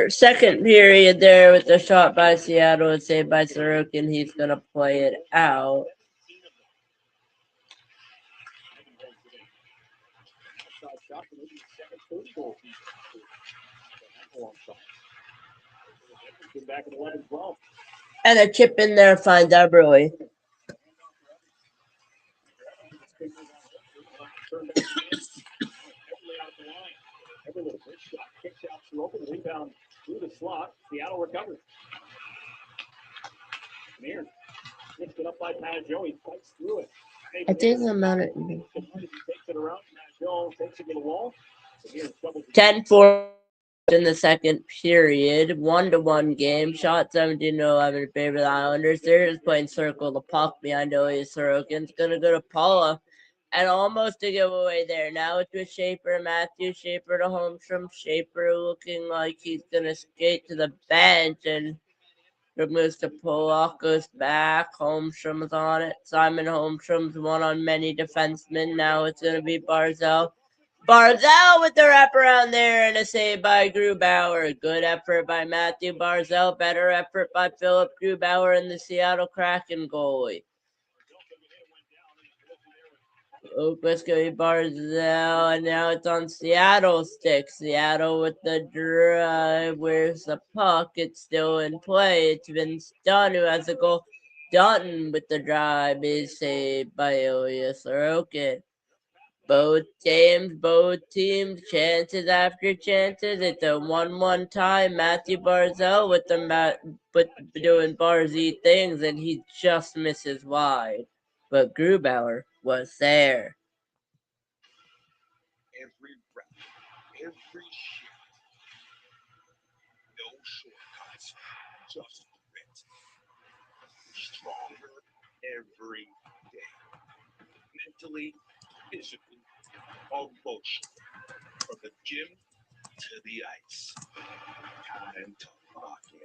second period there with the shot by Seattle and saved by Sorokin. He's going to play it out. Back in 11-12. And a chip in there finds Eberle. Kicks out Sorokin, rebound through the slot. Seattle recovers. Here, mixed it up by Panajo. He fights through it. I think I'm out of Takes it around. Panajo takes it to the wall. 10-4 in the second period. 1-1 game. Shot 17-11 in favor of the Islanders. They're just playing circle the puck behind Elias Sorokin. It's going to go to Paula. And almost a giveaway there. Now it's with Schaefer, Matthew Schaefer to Holmstrom. Schaefer looking like he's going to skate to the bench. And moves to Pollock, goes back. Holmstrom is on it. Simon Holmstrom's one on many defensemen. Now it's going to be Barzell. Barzell with the wraparound there and a save by Grubauer. Good effort by Matthew Barzell. Better effort by Philip Grubauer and the Seattle Kraken goalie. Oakland's going to be Barzell, and now it's on Seattle's stick. Seattle with the drive. Where's the puck? It's still in play. It's Vince Dunn who has the goal. Dutton with the drive is saved by Ilya Sorokin. Both teams, chances after chances. It's a 1-1 tie. Matthew Barzell with doing Barzy things, and he just misses wide. But Grubauer was there. Every rep, every shift, no shortcuts, just grit. Stronger every day. Mentally, physically, emotionally. From the gym to the ice. Time to lock in.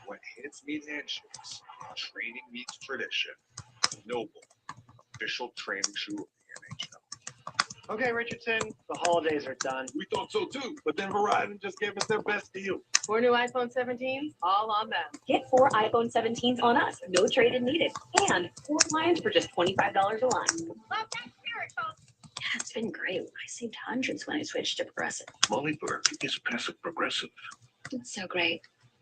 When hits meet handshakes, training meets tradition. Noble, official training shoe of the NHL. Okay, Richardson, the holidays are done. We thought so too, but then Verizon just gave us their best deal. 4 new iPhone 17s, all on them. Get 4 iPhone 17s on us, no trade-in needed, and 4 lines for just $25 a line. Love that spirit, folks. Yeah, it's been great. I saved hundreds when I switched to Progressive. Molly Burke is passive progressive. It's so great.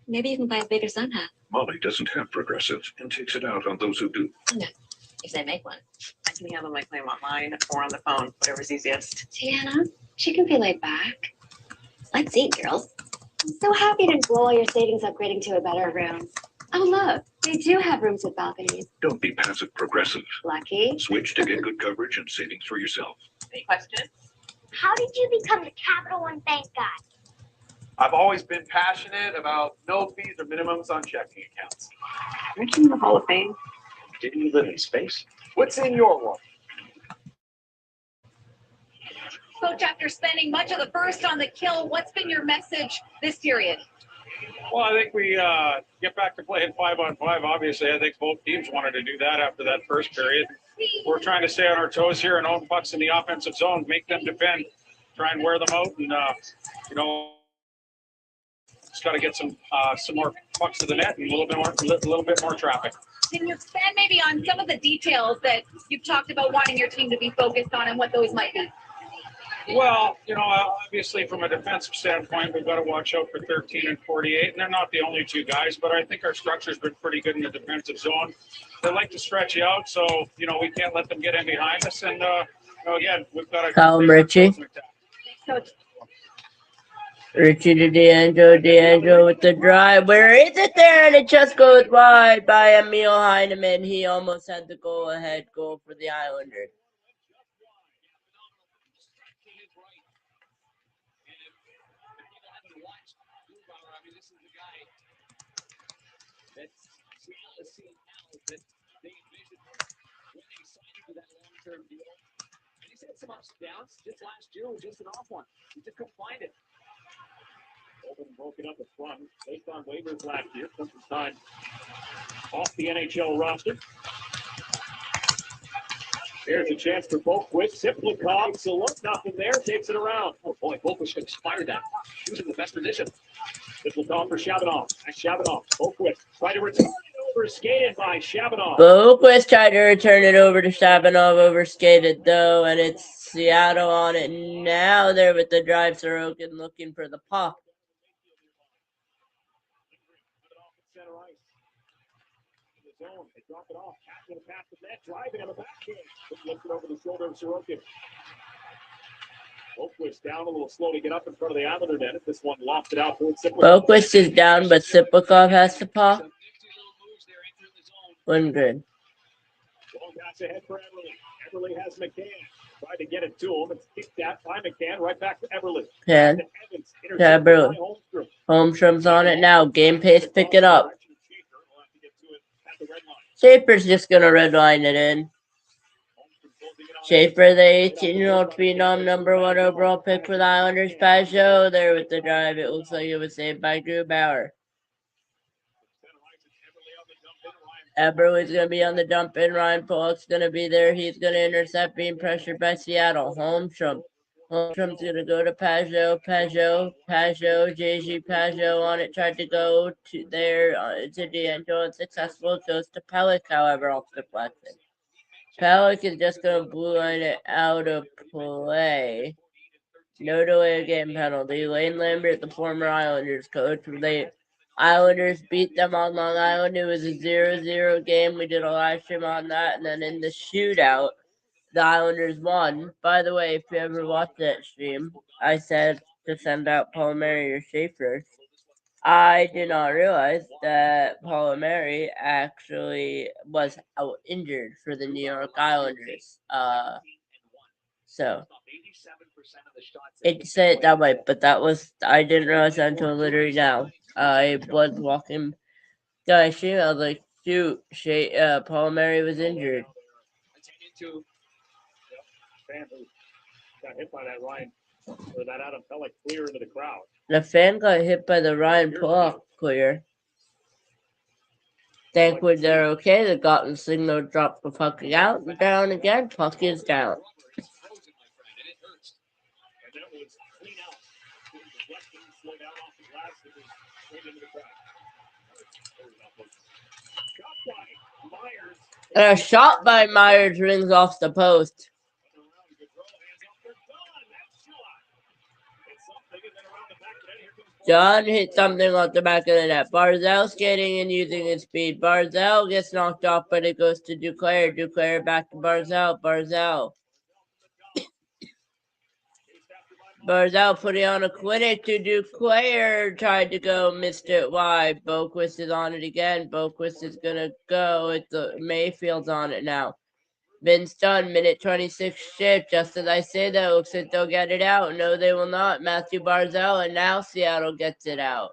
Maybe you can buy a bigger sun hat. Molly doesn't have progressive and takes it out on those who do. No, if they make one. I can handle my claim online or on the phone, whatever's easiest. Tiana, she can be laid back. Let's eat, girls. I'm so happy to blow all your savings upgrading to a better room. Oh, look, they do have rooms with balconies. Don't be passive progressive. Lucky. Switch to get good coverage and savings for yourself. Any questions? How did you become the Capital One Bank guy? I've always been passionate about no fees or minimums on checking accounts. Aren't you in the Hall of Fame? Didn't you live in space? What's in your world? Coach, after spending much of the first on the kill, what's been your message this period? Well, I think we get back to playing 5-on-5. Obviously, I think both teams wanted to do that after that first period. We're trying to stay on our toes here and own pucks in the offensive zone, make them defend, try and wear them out, and just got to get some more pucks to the net and a little bit more traffic. Can you expand maybe on some of the details that you've talked about wanting your team to be focused on and what those might be? Well, obviously from a defensive standpoint, we've got to watch out for 13 and 48, and they're not the only two guys, but I think our structure's been pretty good in the defensive zone. They like to stretch you out, so, we can't let them get in behind us, and, again, we've got to... Calm, Richie. Coach. Richie to D'Angelo with the drive. Where is it there? And it just goes wide by Emil Heineman. He almost had the goal-ahead goal for the Islanders. And he's had some ups and downs. Just last year was just an off one. He just couldn't find it. Open broken up at front based on waivers last year. Took some time off the NHL roster. There's a chance for Boquist. Siplikov, so look, nothing there. Takes it around. Oh boy, Boquist could have expired that. He was in the best position. Siplikov for Shabanov. Shabanov. Boquist try to return it over. Skated by Shabanov. Boquist tried to return it over to Shabanov. Overskated though, and it's Seattle on it now. There with the drive. Sorokin looking for the puck. Center ice. In the zone. They drop it off. Captain past the net. Driving on the backhand. Lifts it over the shoulder of Sorokin. Boquist down a little slow to get up in front of the Islander net. This one lofted out towards Siplikov. Boquist is down, but Siplikov has the puck. Lindgren. Long pass ahead for Everly. Everly has McCann. Tried to get it to him. It's kicked out by McCann. Right back to Everly. Yeah. Everly. Holmstrom's on it now. Game pace picking up. Schaefer's just going to redline it in. Schaefer, the 18-year-old phenom, number 1 overall pick for the Islanders. Pajot there with the drive. It looks like it was saved by Grubauer. Eberle's going to be on the dump in. Ryan Pollock's going to be there. He's going to intercept, being pressured by Seattle. Holmstrom's going to go to Pajot. Pajot, JG Pajot on it. Tried to go to there to D'Angelo. Unsuccessful. It goes to Pellick, however, off deflection. Pelicans just gonna blue line it out of play. No delay of game penalty. Lane Lambert, the former Islanders coach. The Islanders beat them on Long Island. It was a 0-0 game. We did a live stream on that. And then in the shootout, the Islanders won. By the way, if you ever watched that stream, I said to send out Palmieri or Schaefer. I did not realize that Palmieri actually was out injured for the New York Islanders. So it said it that way, but I didn't realize that until literally now. I was walking down the stream, I was like, shoot, Palmieri was injured. Fan who got hit by that Ryan or that Adam Pelech clear into the crowd. The fan got hit by the Ryan Pulock clear. Thankfully, they're okay. The Gotham signal dropped the puck out and down again. Puck is down. And a shot by Myers rings off the post. John hit something off the back of the net. Barzal skating and using his speed. Barzal gets knocked off, but it goes to Duclair. Duclair back to Barzal. Barzal putting on a clinic to Duclair. Tried to go, missed it wide. Boquist is on it again. Boquist is going to go. Mayfield's on it now. Vince Dunn, minute 26 shift. Just as I say that, looks like they'll get it out. No, they will not. Matthew Barzal, and now Seattle gets it out.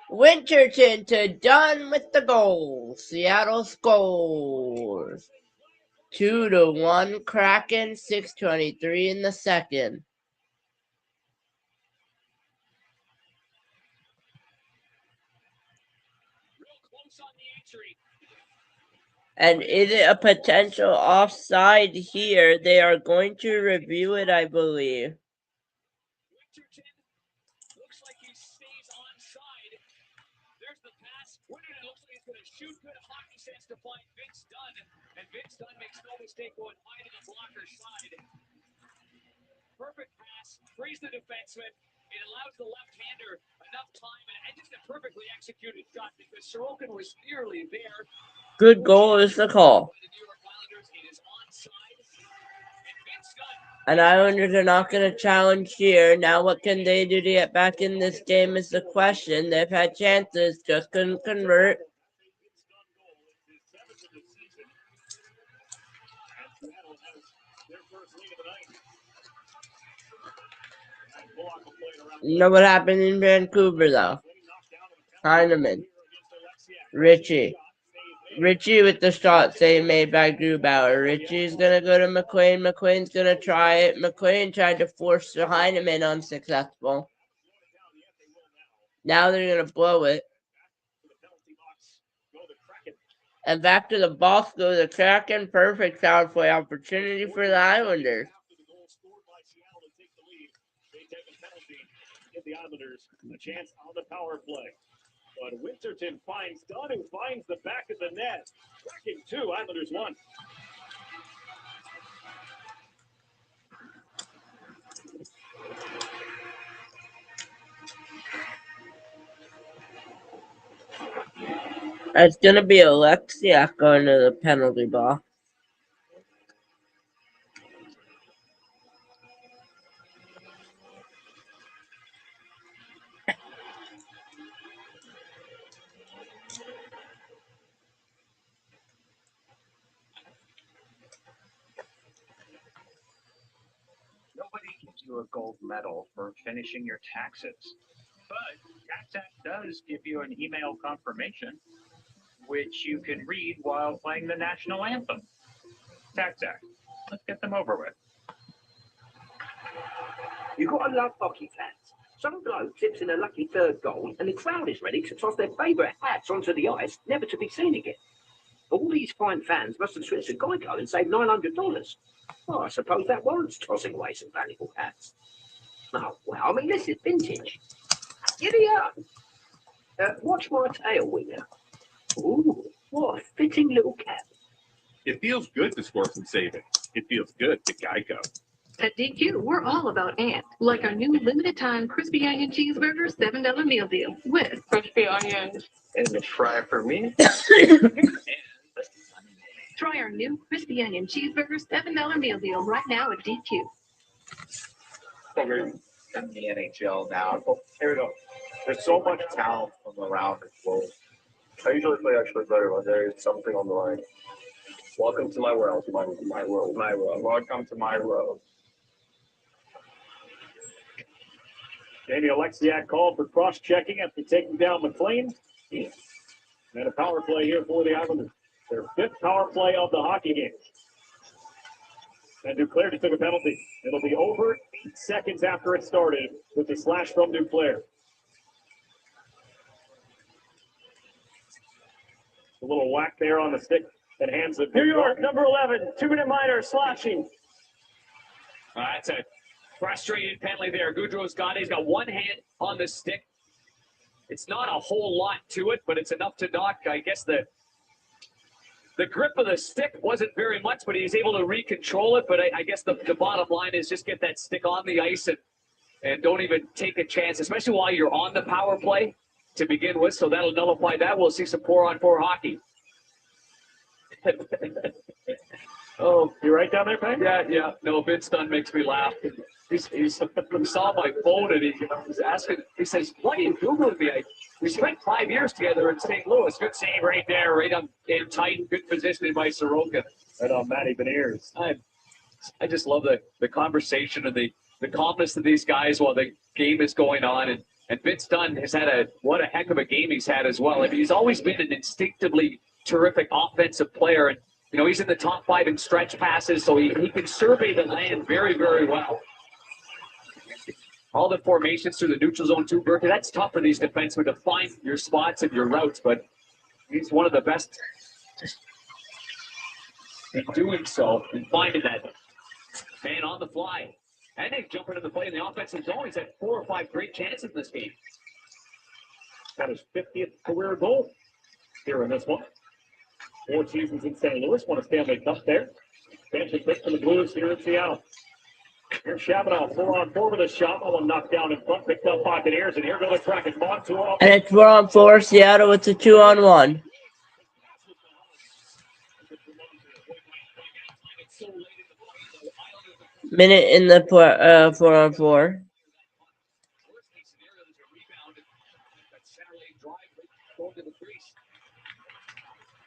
Winterton to Dunn with the goal. Seattle scores. 2-1 Kraken, 6:23 in the second. And is it a potential offside here? They are going to review it, I believe. Looks like he stays onside. There's the pass. Winterton looks like he's going to shoot. Good hockey sense to find Vince Dunn. And Vince Dunn makes no mistake going wide to the blocker's side. Perfect pass. Frees the defenseman. It allows the left-hander enough time and just a perfectly executed shot because Sorokin was nearly there. Good goal is the call. And Islanders are not going to challenge here. Now what can they do to get back in this game is the question. They've had chances, just couldn't convert. You know what happened in Vancouver, though? Heineman. Richie with the shot save made by Grubauer. Richie's going to go to McQuain. McQuain's going to try it. McQuain tried to force the Heineman, unsuccessful. Now they're going to blow it. And back to the box goes the Kraken. Perfect power play opportunity for the Islanders. Give the Islanders a chance on the power play. But Winterton finds Dunn, who finds the back of the net. Kraken 2, Islanders 1. It's going to be Alexiak going to the penalty box. Nobody gives you a gold medal for finishing your taxes. But TaxAct does give you an email confirmation, which you can read while playing the national anthem. TaxAct. Let's get them over with. You've got to love hockey fans. Some bloke tips in a lucky third goal, and the crowd is ready to toss their favourite hats onto the ice, never to be seen again. All these fine fans must have switched to Geico and saved $900. Well, I suppose that warrants tossing away some valuable hats. Oh, well, I mean, this is vintage. Giddy up! Watch my tail, winger. Ooh, what a fitting little cap. It feels good to score some savings. It feels good to Geico. At DQ, we're all about and. Like our new limited time crispy onion cheeseburger $7 meal deal with crispy onions. And a fry for me. Try our new crispy onion cheeseburger $7 meal deal right now at DQ. We're in the NHL now. Oh, here we go. There's so much talent from around the globe. I usually play actually better when there is something on the line. Welcome to my world. My world. My world. Welcome to my world. Jamie Alexiak called for cross-checking after taking down McLean. And a power play here for the Islanders. Their 5th power play of the hockey game. And Duclair just took a penalty. It'll be over 8 seconds after it started with the slash from Duclair. A little whack there on the stick and hands it. New York, number 11, 2-minute minor, slashing. That's a frustrating penalty there. Goudreau's got it. He's got one hand on the stick. It's not a whole lot to it, but it's enough to knock, I guess, the grip of the stick wasn't very much, but he's able to recontrol it. But I guess the bottom line is just get that stick on the ice and don't even take a chance, especially while you're on the power play to begin with. So that'll nullify that. We'll see some 4-on-4 hockey. Oh, you right down there, Peg? Yeah. No, Vince Dunn makes me laugh. He saw my phone and he was asking, he says, "Why are you Googling me? We spent 5 years together in St. Louis." Good save right there, right on in tight, good positioning by Sorokin. Right on Matty Beniers. I just love the conversation and the calmness of these guys while the game is going on. And Vince Dunn has had what a heck of a game he's had as well. I mean, he's always been an instinctively terrific offensive player. And, he's in the top 5 in stretch passes, so he can survey the land very, very well. All the formations through the neutral zone too, Berkey. That's tough for these defensemen to find your spots and your routes, but he's one of the best in doing so and finding that man on the fly. And they jump into the play in the offensive zone. He's had 4 or 5 great chances in this game. Got his 50th career goal here in this one. 4 seasons in St. Louis. Won a Stanley Cup there. Expansion pick for the Blues here in Seattle. Here's Chabot 4-on-4 with a shot. One knocked down in front, picked up Buccaneers, and here go the Kraken. Montour. And it's 4-on-4. Seattle with a 2-on-1. Minute in the 4-on-4.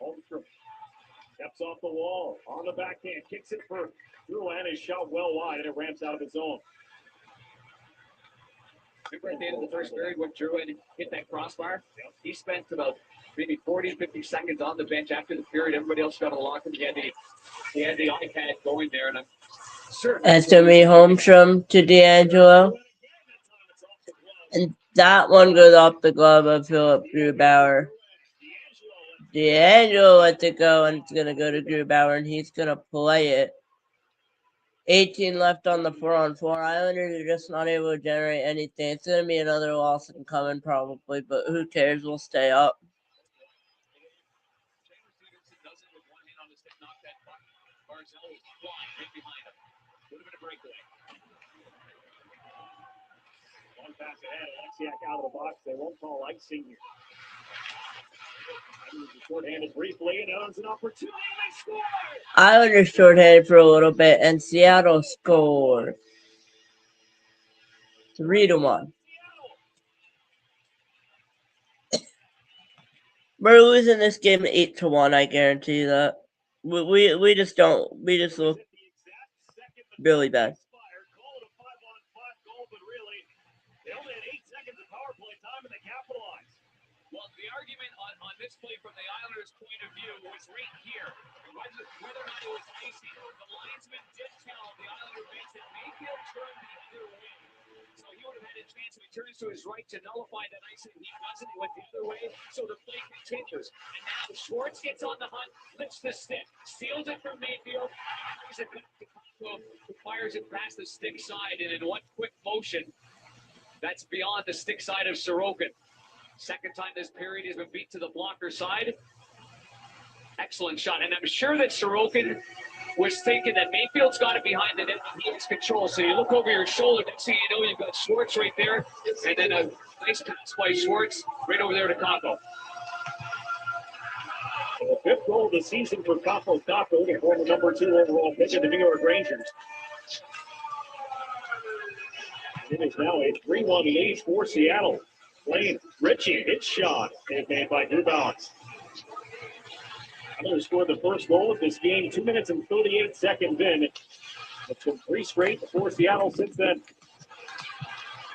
Holmstrom steps off the wall on the backhand, kicks it for Drouin. His shot well wide, and it ramps out of his zone. Remember at the end of the first period when Drouin hit that crossbar? He spent about maybe 40 to 50 seconds on the bench after the period. Everybody else got a lock, and he had the iPad going there, and I'm certain. That's to me, Holmstrom to D'Angelo. And that one goes off the glove of Philip Grubauer. D'Angelo lets it go, and it's going to go to Grubauer, and he's going to play it. 18 left on the 4-on-4. Islanders are just not able to generate anything. It's going to be another loss incoming probably, but who cares? We'll stay up. One pass ahead, Alexiak out of the box. They won't call icing here. Shorthanded briefly, and there's an opportunity, and they score! Islanders shorthanded for a little bit, and Seattle scored. 3-1. We're losing this game 8-1. I guarantee you that. We just look really bad. Well, the argument on this play from the Islanders' point of view was right here. Whether or not it was icing, the linesman did tell the Islander bench that Mayfield turned the other way. So he would have had a chance if he turns to his right to nullify that icing. He doesn't. He went the other way, so the play continues. And now Schwartz gets on the hunt, lifts the stick, steals it from Mayfield, fires it past the stick side, and in one quick motion, that's beyond the stick side of Sorokin. Second time this period he's been beat to the blocker side. Excellent shot. And I'm sure that Sorokin was thinking that Mayfield's got it behind the net. He has control. So you look over your shoulder. Next thing you know, you've got Schwartz right there. And then a nice pass by Schwartz right over there to Capo. The fifth goal of the season for Capo, the former number 2 overall pick of the New York Rangers. It is now a 3-1 lead for Seattle. Blaine Ritchie, hit shot, is made by Drew Balance. Others scored the first goal of this game, 2 minutes and 38 seconds in. It's been 3 straight for Seattle since then.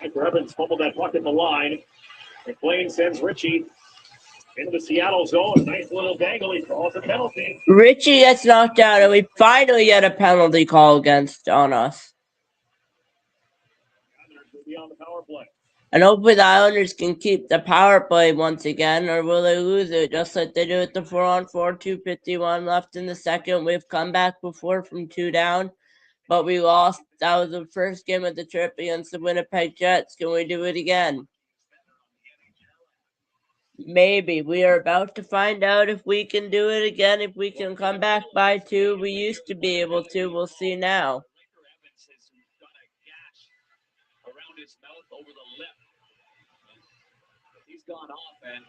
Micah Evans fumbled that puck at the line. McLean sends Ritchie into the Seattle zone. Nice little dangle. He calls a penalty. Ritchie gets knocked out, and we finally get a penalty call on us. Will be on the power play. And hopefully the Islanders can keep the power play once again, or will they lose it just like they do at the 4-on-4, 2:51 left in the second. We've come back before from 2 down, but we lost. That was the first game of the trip against the Winnipeg Jets. Can we do it again? Maybe. We are about to find out if we can do it again, if we can come back by 2. We used to be able to. We'll see now. Around his mouth, over the lip. He's gone off, and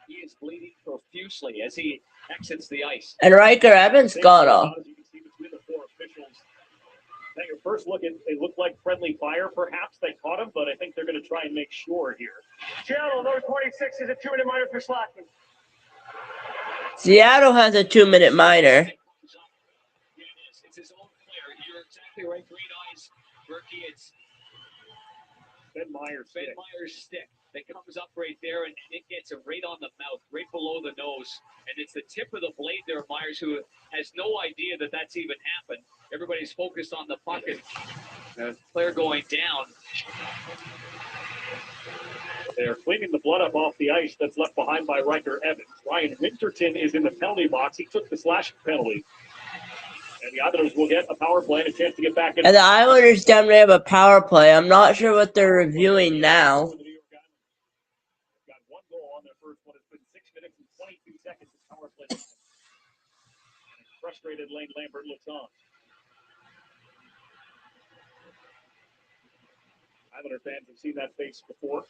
he is bleeding profusely as he exits the ice. And Riker Evans gone off. As you can see between the 4 officials. At your first look, it looked like friendly fire. Perhaps they caught him, but I think they're going to try and make sure here. Seattle, number 26 is a 2-minute minor for Slackman. Seattle has a 2-minute minor. Yeah, it is. It's his own player. You're exactly right. Great eyes, Berkey. It's Ben Meyer's stick that comes up right there, and it gets him right on the mouth, right below the nose. And it's the tip of the blade there, Myers, who has no idea that that's even happened. Everybody's focused on the puck and the player going down. They're cleaning the blood up off the ice that's left behind by Riker Evans. Ryan Winterton is in the penalty box. He took the slashing penalty. And the Islanders will get a power play and a chance to get back in. And the Islanders definitely have a power play. I'm not sure what they're reviewing now. Got 1 goal on their first one. It's been 6 minutes and 22 seconds of power play. And frustrated Lane Lambert looks on. Islander fans have seen that face before,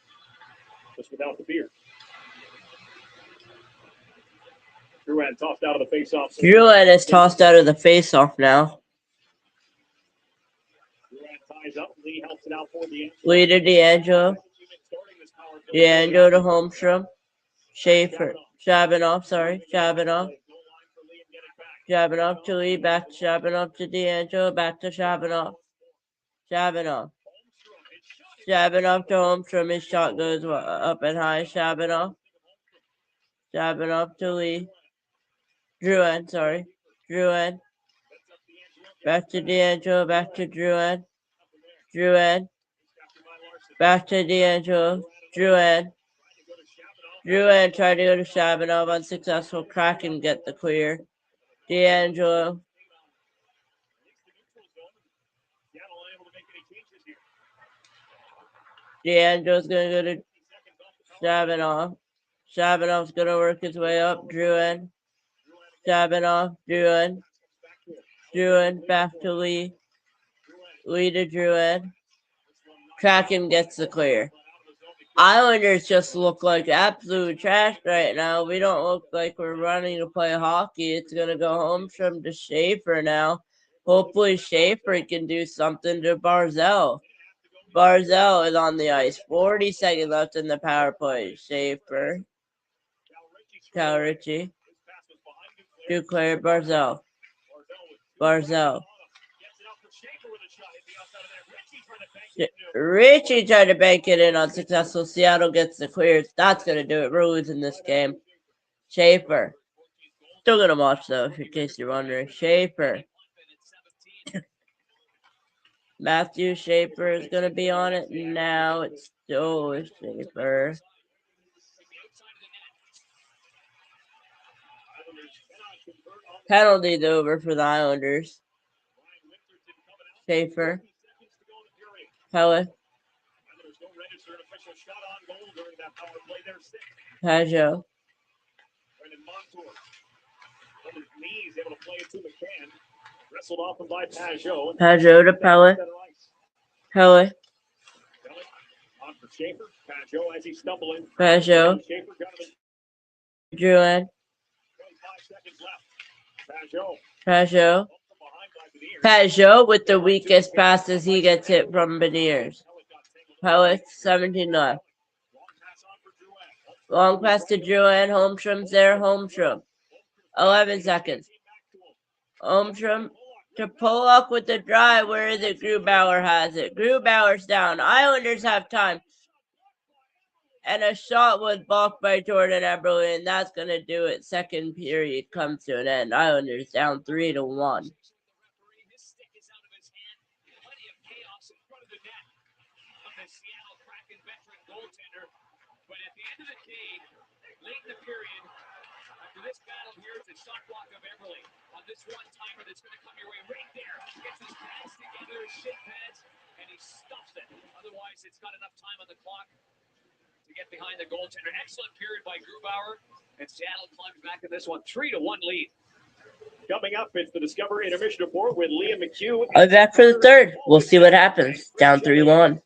just without the beard. Drouin tossed out of the face-off. Drouin is tossed out of the face-off now. Drouin ties up. Lee helps it out for the Lee to D'Angelo. D'Angelo to Holmstrom. Schaefer. Shabanoff to Lee. Back to Shabanoff to D'Angelo. Back to Shabanoff. Shabanoff to Holmstrom. His shot goes up and high. Shabanoff to Lee. Drouin. Back to D'Angelo. Back to Drouin. Back to D'Angelo. Drouin tried to go to Shabanoff. Unsuccessful. Kraken get the clear. D'Angelo. D'Angelo's going to go to Shabanoff. Shabanoff's going to work his way up. Drouin. Shabanoff. Drouin back to Lee. Lee to Drouin. Kraken gets the clear. Islanders just look like absolute trash right now. We don't look like we're running to play hockey. It's going to go Holmstrom to Schaefer now. Hopefully Schaefer can do something to Barzell. Barzell is on the ice. 40 seconds left in the power play. Schaefer. Cal Ritchie. Duclair. Barzell. Ritchie tried to bank it in unsuccessful. Seattle gets the clear. That's going to do it. We're losing this game. Schaefer. Still going to watch, though, in case you're wondering. Schaefer. Matthew Schaefer is going to be on it now. It's still Schaefer. Penalty's over for the Islanders. Schaefer. Pellet. a shot on goal during that power play. There's six. Pajot. Brendan Montour. On his knees, able to play it to McCann. Wrestled off him by Pajot. Pajot to Pele. Pele. On for Schaefer. Pajot as he's stumbling. Pajot. Schaefer got him. Drouin. 25 seconds left. Pajot. Pajot. Pajot with the weakest passes, he gets hit from Beniers. Pellet, 17 left. Long pass to Drouin. Holmstrom's there. Holmstrom. 11 seconds. Holmstrom to Pollock with the drive. Where is it? Grubauer has it. Grubauer's down. Islanders have time. And a shot was blocked by Jordan Eberle, and that's going to do it. Second period comes to an end. Islanders down 3-1. But at the end of the day, late in the period, after this battle here, it's a shot block of Eberle on this one-timer that's going to come your way right there. Gets his pads together, his shin pads, and he stuffs it. Otherwise, it's got enough time on the clock to get behind the goaltender. Excellent period by Grubauer, and Seattle climbs back in this one. 3-1 lead. Coming up, it's the Discovery Intermission Report with Liam McHugh. I'll be back for the third. We'll see what happens. Down 3-1.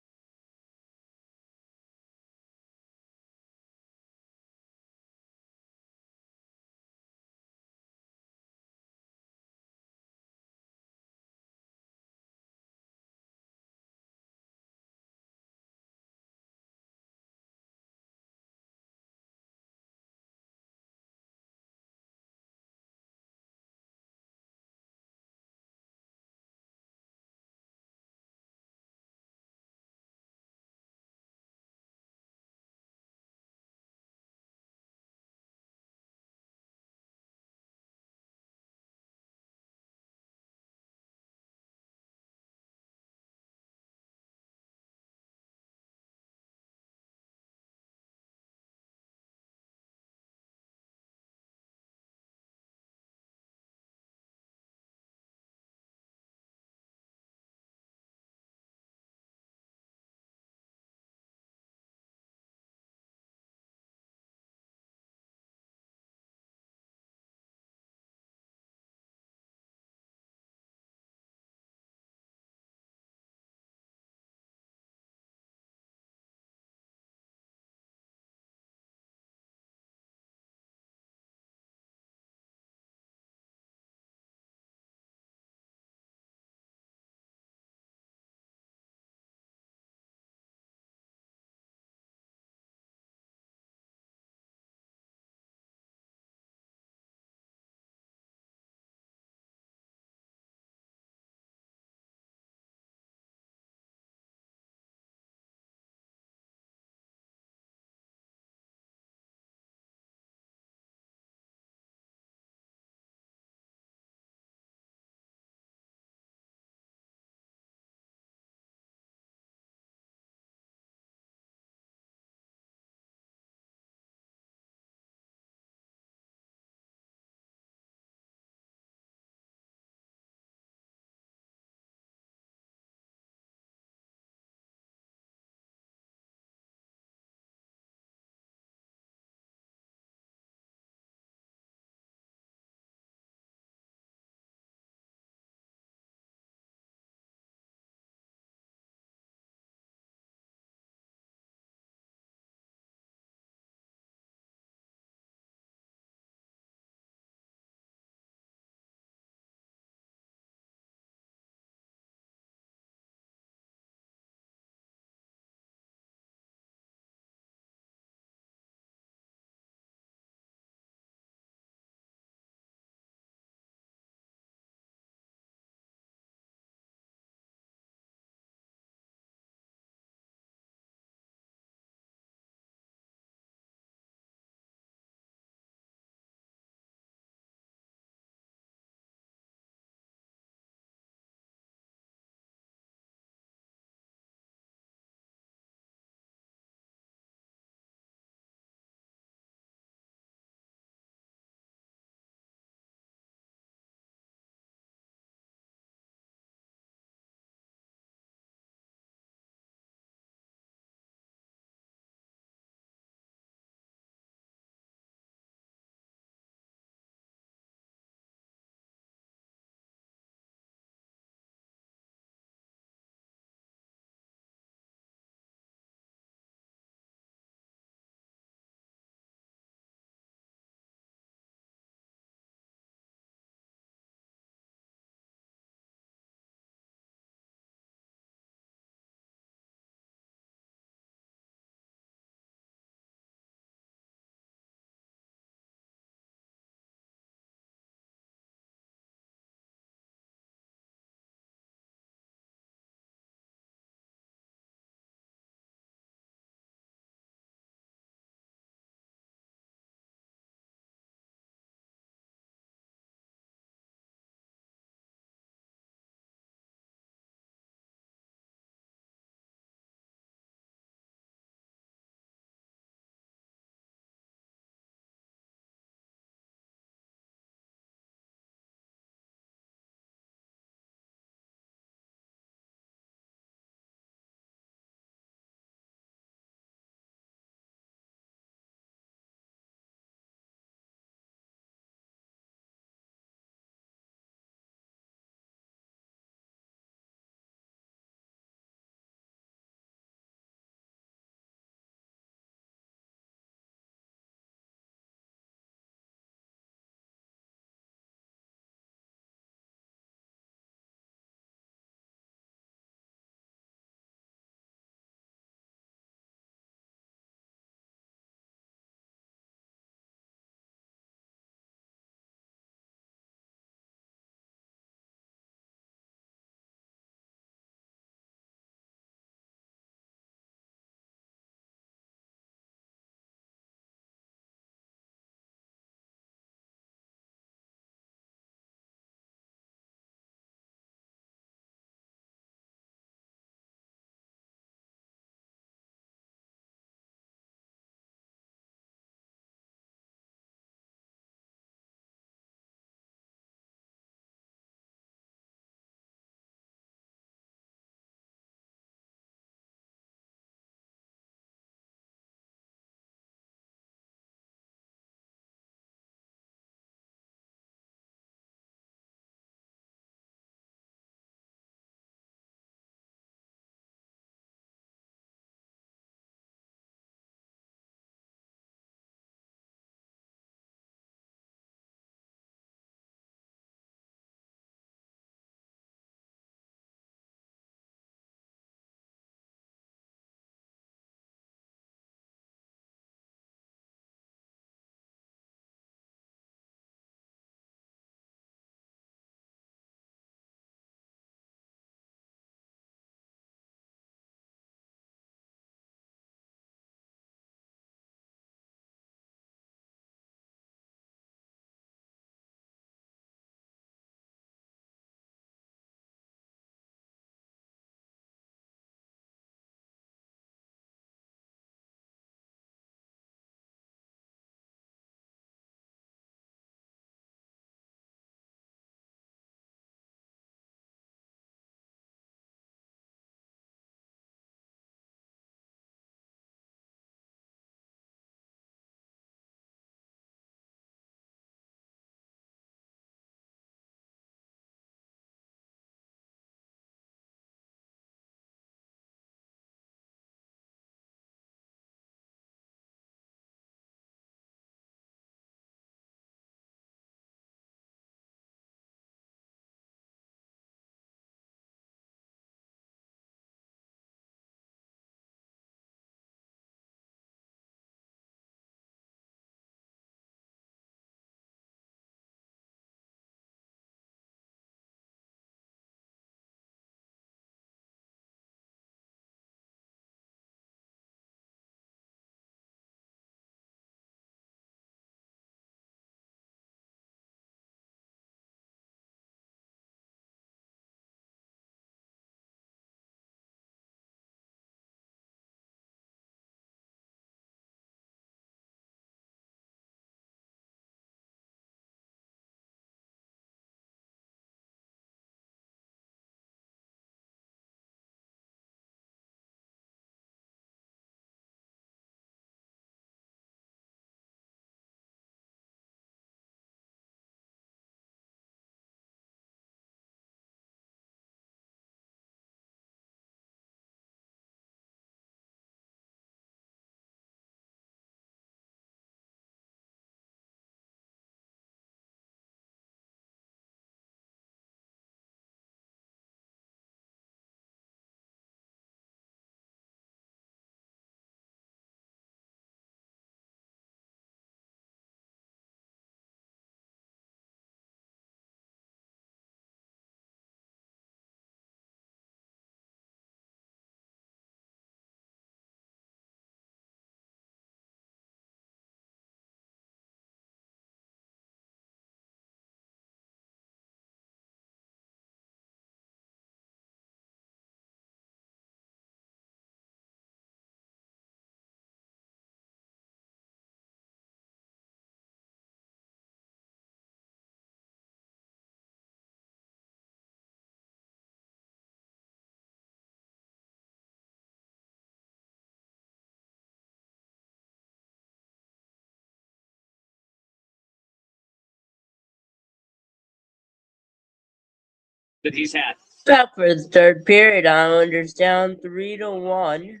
that he's had. Back for the third period, Islanders down 3-1.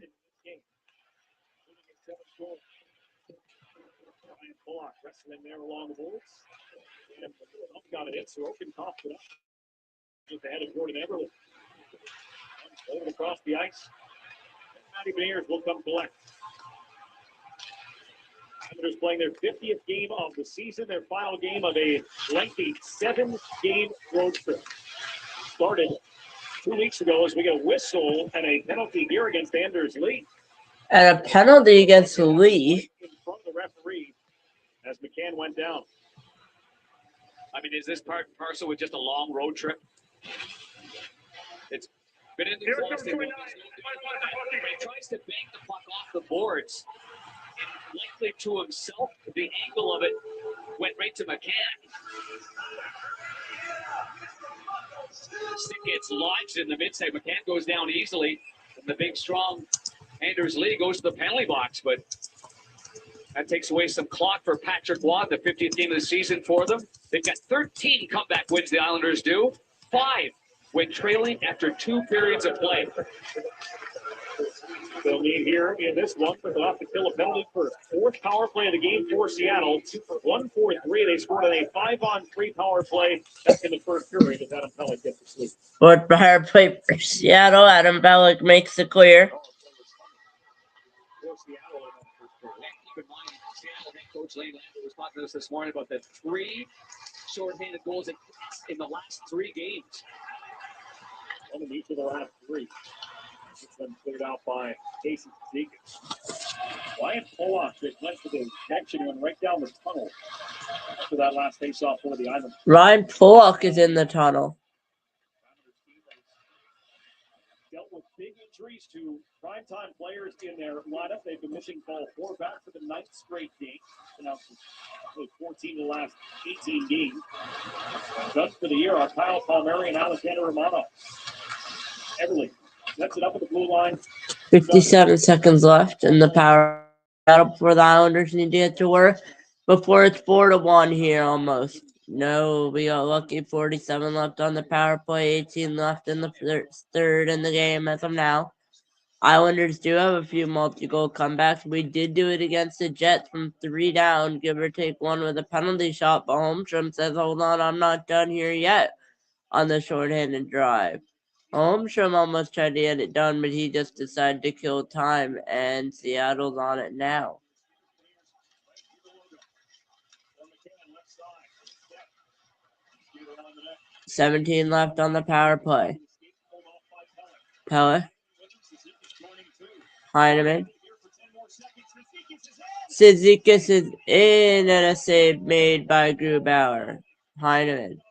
Bullock wrestling there along the boards. And got it in, so Oaken topped it up. Just ahead of Jordan Everly. Over across the ice. Matty Beniers will come collect. Islanders playing their 50th game of the season, their final game of a lengthy 7-game road trip. Started 2 weeks ago as we get a whistle and a penalty here against Anders Lee. And a penalty against Lee. In front of the referee as McCann went down. I mean, is this part and parcel with just a long road trip? It's been exhausting. He tries to bank the puck off the boards. Likely to himself, the angle of it went right to McCann. Stick gets lodged in the midside. McCann goes down easily. And the big, strong Anders Lee goes to the penalty box, but that takes away some clock for Patrick Waugh, the 50th game of the season for them. They've got 13 comeback wins, the Islanders do. 5 when trailing after 2 periods of play. They'll need here in this one, but they'll have to kill a penalty for 4th power play of the game for Seattle. 1-4-3. They scored on a 5-on-3 power play back in the first period as Adam Pellick gets to sleep. Fourth power play for Seattle. Adam Pellick makes the clear. Keep in mind, Seattle head coach Lane Lander was talking to us this morning about the 3 shorthanded goals in the last 3 games. One of each of the last 3. It's been cleared out by Casey Zikas. Ryan Pollock just went for the connection and went right down the tunnel after that last face-off for the Islanders. Ryan Pollock is in the tunnel. Dealt with big injuries to primetime players in their lineup. They've been missing Paul Horvath for the 9th straight game. Announced 14 of the last 18 games. Done for the year are Kyle Palmieri and Alexander Romano. Everly sets it up at the blue line. 57 seconds left in the power battle before the Islanders need to get to work. Before it's 4-1 here almost. No, we got lucky. 47 left on the power play. 18 left in the third in the game as of now. Islanders do have a few multi-goal comebacks. We did do it against the Jets from 3 down, give or take 1 with a penalty shot. But Holmstrom says, hold on, I'm not done here yet on the shorthanded drive. Holmstrom almost tried to get it done, but he just decided to kill time, and Seattle's on it now. 17 left on the power play. Pella. Heineman. Cizikas is in, and a save made by Grubauer. Heineman.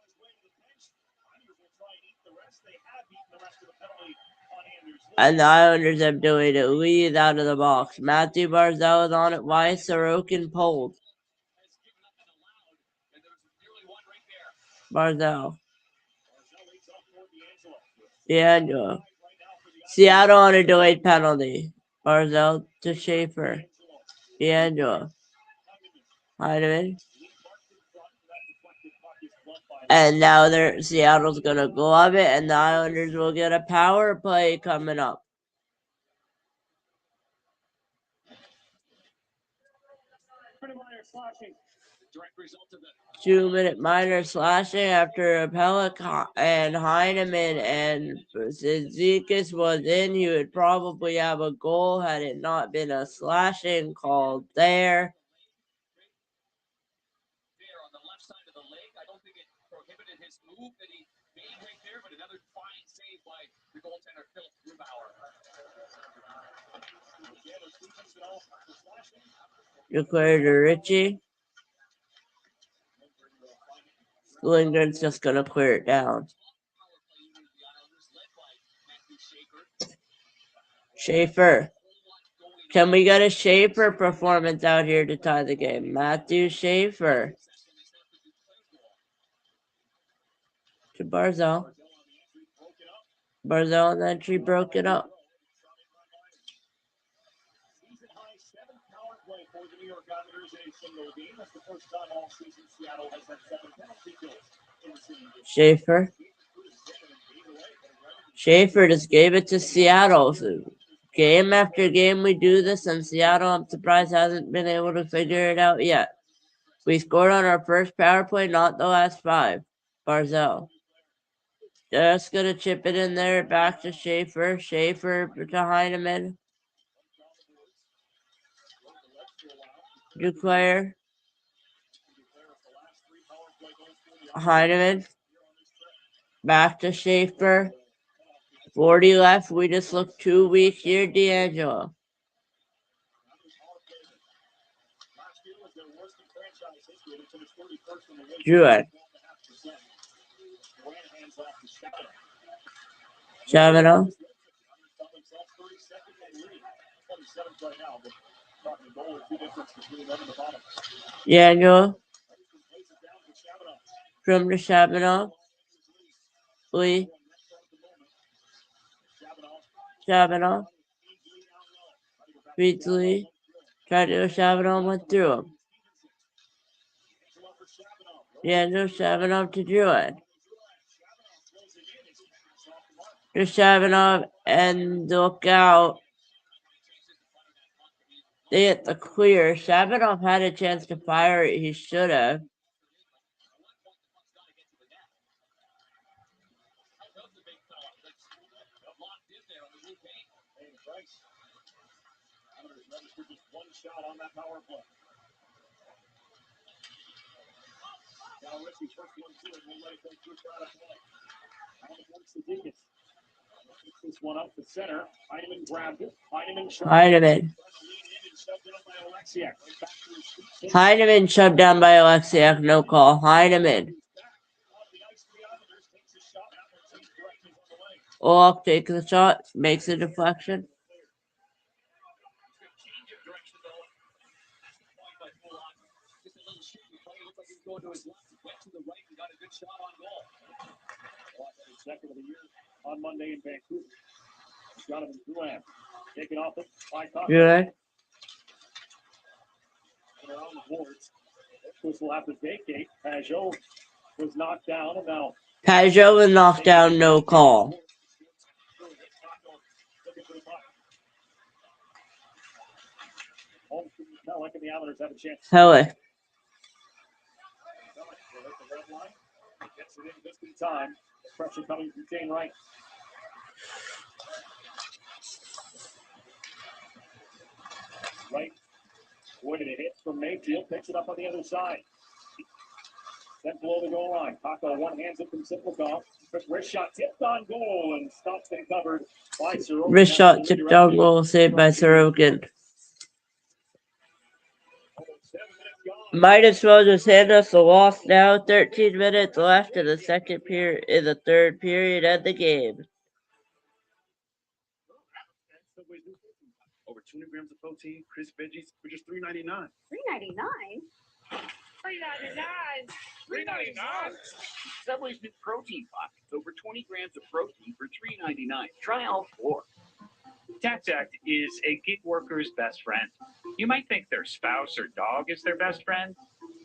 And the Islanders have doing it. Lee is out of the box. Matthew Barzal is on it. Why is Sorokin pulled? Barzal. D'Angelo. Seattle on a delayed penalty. Barzal to Schaefer. D'Angelo. Heineman. And now Seattle's going to glove it, and the Islanders will get a power play coming up. Direct result of the 2-minute minor slashing after Pellick and Heineman and Zizekas was in. He would probably have a goal had it not been a slashing called there. on the left side of the leg. I don't think it prohibited his move that he made right there, but another fine save by the goaltender, Philip Grubauer. Declared to Richie. Lindgren's just going to clear it down. Schaefer. Can we get a Schaefer performance out here to tie the game? Matthew Schaefer. To Barzal. Barzal and then she broke it up. Schaefer. Schaefer just gave it to Seattle. So game after game we do this, and Seattle, I'm surprised, hasn't been able to figure it out yet. We scored on our first power play, not the last 5. Barzell. Just going to chip it in there, back to Schaefer. Schaefer to Heineman. Duclair. Heineman. Back to Schaefer. 40 left. We just look too weak here. D'Angelo. Druid. Chavino. D'Angelo. From the Chavino. Lee. Chavino. Beats Lee. Tried to go Chavino, went through him. D'Angelo Shabanov to Druid. To Shabanov, and look out. They hit the clear. Shabanov had a chance to fire it. He should have. This one up the center. Heineman grabbed it. Heineman Heineman shoved down by Alexiak. No call. Heineman. Olaf takes the shot. Makes a deflection. Second of the year on Monday in Vancouver. Jonathan Duran taking off it. Good. Around the boards. This will have to vacate. Pajot was knocked down, and now Pajot was knocked down. No call. Pellick and the Islanders have a chance. Pellick. Gets it in just in time. Pressure coming from Shane Wright. Wright avoided a hit from Mayfield. Picks it up on the other side. Then below the goal line. Kako one hands it from Simplikoff. Quick wrist shot tipped on goal and stopped and covered by Sorokin. Wrist shot tipped on goal, saved by Sorokin. Might as well just hand us the loss now. 13 minutes left in the second period, in the third period of the game. Over 200 grams of protein, crisp veggies for just $3.99. $3.99? $3.99. $3.99. Subway's new protein pockets. Over 20 grams of protein for $3.99. Try all 4. Tax Act is a gig worker's best friend. You might think their spouse or dog is their best friend,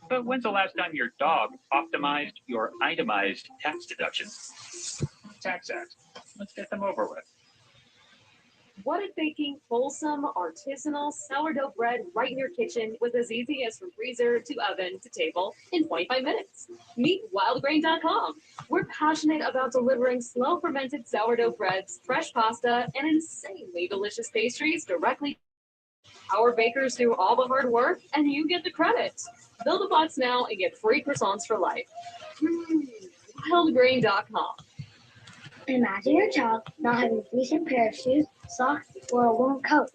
but when's the last time your dog optimized your itemized tax deductions? Tax Act. Let's get them over with. What if baking wholesome, artisanal sourdough bread right in your kitchen was as easy as from freezer to oven to table in 25 minutes? Meet wildgrain.com. We're passionate about delivering slow fermented sourdough breads, fresh pasta, and insanely delicious pastries directly. Our bakers do all the hard work, and you get the credit. Build a box now and get free croissants for life. Wildgrain.com. Imagine your child not having a decent pair of shoes, socks, or a warm coat.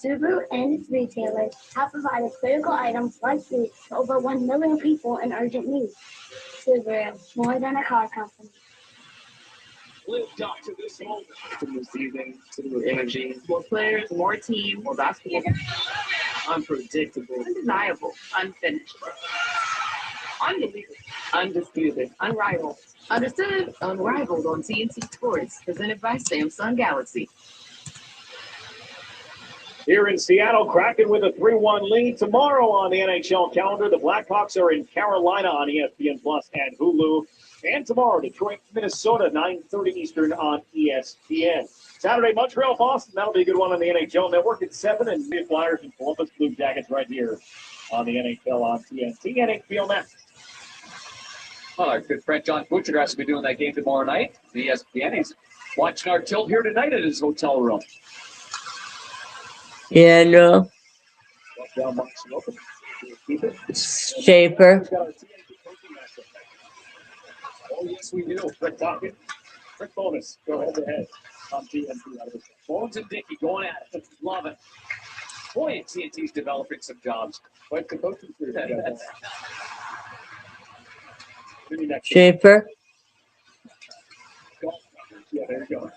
Subaru and its retailers have provided critical items like these to over 1 million people in urgent need. Subaru, more than a car company. Lived up to this moment. To the season, to the energy. More players, more team, more basketball. Unpredictable. Undeniable. Unfinished. Unbelievable. Undisputed. Unrivaled. Understood. Unrivaled on TNT Sports. Presented by Samsung Galaxy. Here in Seattle, Kraken with a 3-1 lead. Tomorrow on the NHL calendar, the Blackhawks are in Carolina on ESPN Plus and Hulu. And tomorrow, Detroit, Minnesota, 9:30 Eastern on ESPN. Saturday, Montreal, Boston. That'll be a good one on the NHL Network at 7. And the Flyers and Columbus Blue Jackets right here on the NHL on TNT and HBO Max. Well, our good friend John Butcher has to be doing that game tomorrow night. The ESPN. He's watching our tilt here tonight at his hotel room. Yeah, no. Schaefer. Oh, yes, we do. Rick Tompkins. Rick Bonus. Go head to head on TNT. Bones and Dickey going at it. Love it. Boy, TNT's developing some jobs. Quite the coaching crew. Schaefer. Yeah, there you go.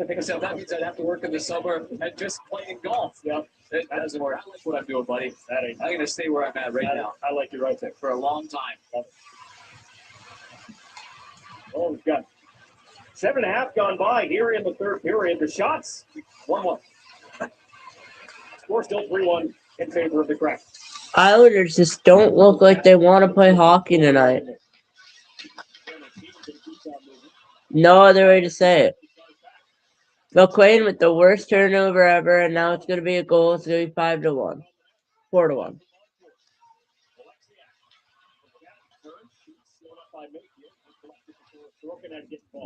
Except that means I'd have to work in the summer and just playing golf. Yeah. That doesn't work. I like what I'm doing, buddy. I'm going to stay where I'm at right now. I like you right there. For a long time. Oh, we've got 7.5 gone by here in the third period. The shots, 1-1. Score still 3-1 in favor of the Kraken. Islanders just don't look like they want to play hockey tonight. No other way to say it. McQuain with the worst turnover ever, and now it's going to be a goal. It's going to be 5-1. 4-1.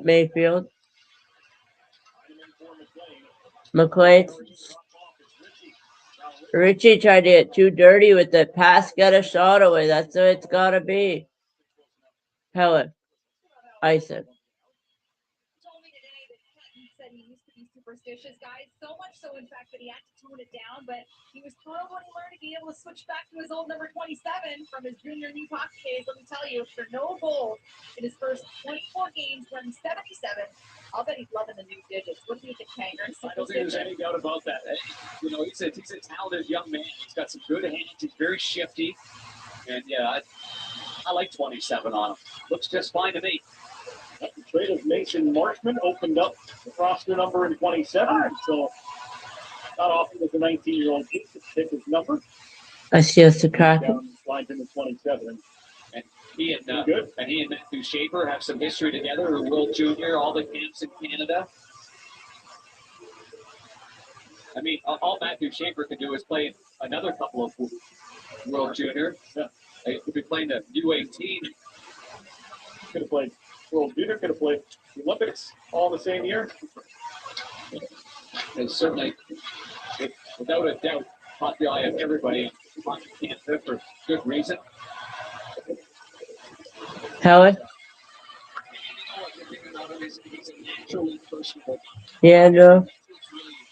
Mayfield. McQuaid. Richie tried to get too dirty with the pass, got a shot away. That's what it's got to be. Helen. Ison. Superstitious guys, so much so in fact that he had to tone it down, but he was thrilled when he learned to be able to switch back to his old number 27 from his junior new hockey days. Let me tell you, for no goals in his first 24 games, running 77, I'll bet he's loving the new digits. What do you think, Tanger? I don't think there's any doubt about that. You know, he's a talented young man. He's got some good hands. He's very shifty. And yeah, I like 27 on him. Looks just fine to me. The trade of Mason Marchman opened up the roster number in 27, so not often does a 19-year-old pick his number. I see us to crack him. Slides into 27. And he and Matthew Schaefer have some history together. World Junior, all the camps in Canada. I mean, all Matthew Schaefer could do is play another couple of World Junior. Yeah. He could be playing the U18. Could have played World Junior, could have played the Olympics all the same year. And certainly, without a doubt, caught the eye of everybody on Canada for good reason. Helen. He's a naturally personable. Yeah, no.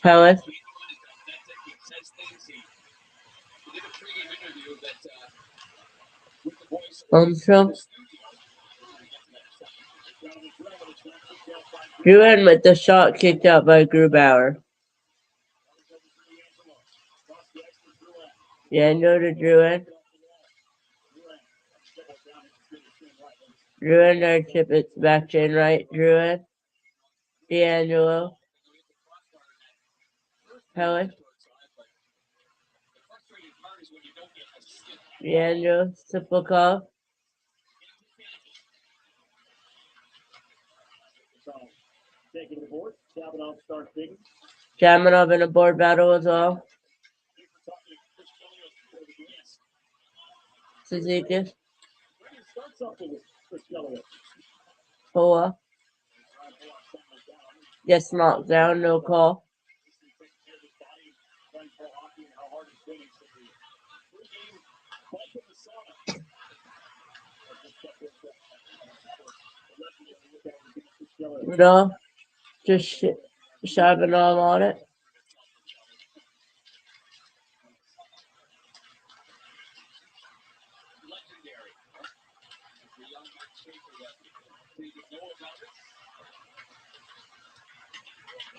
Helen. Armstrong. Druin with the shot kicked out by Grubauer. Yeah, no to Druin. Druin or chip it's back chain right. Druin. D'Angelo. Helen. D'Angelo. Siplikov. Taking the board, Chabanov starts digging. Chabanov in a board battle as well. Suzuki. Starts off with Chris Elliott. Poa. Gets knocked down, no call. No, just Chabanov on it.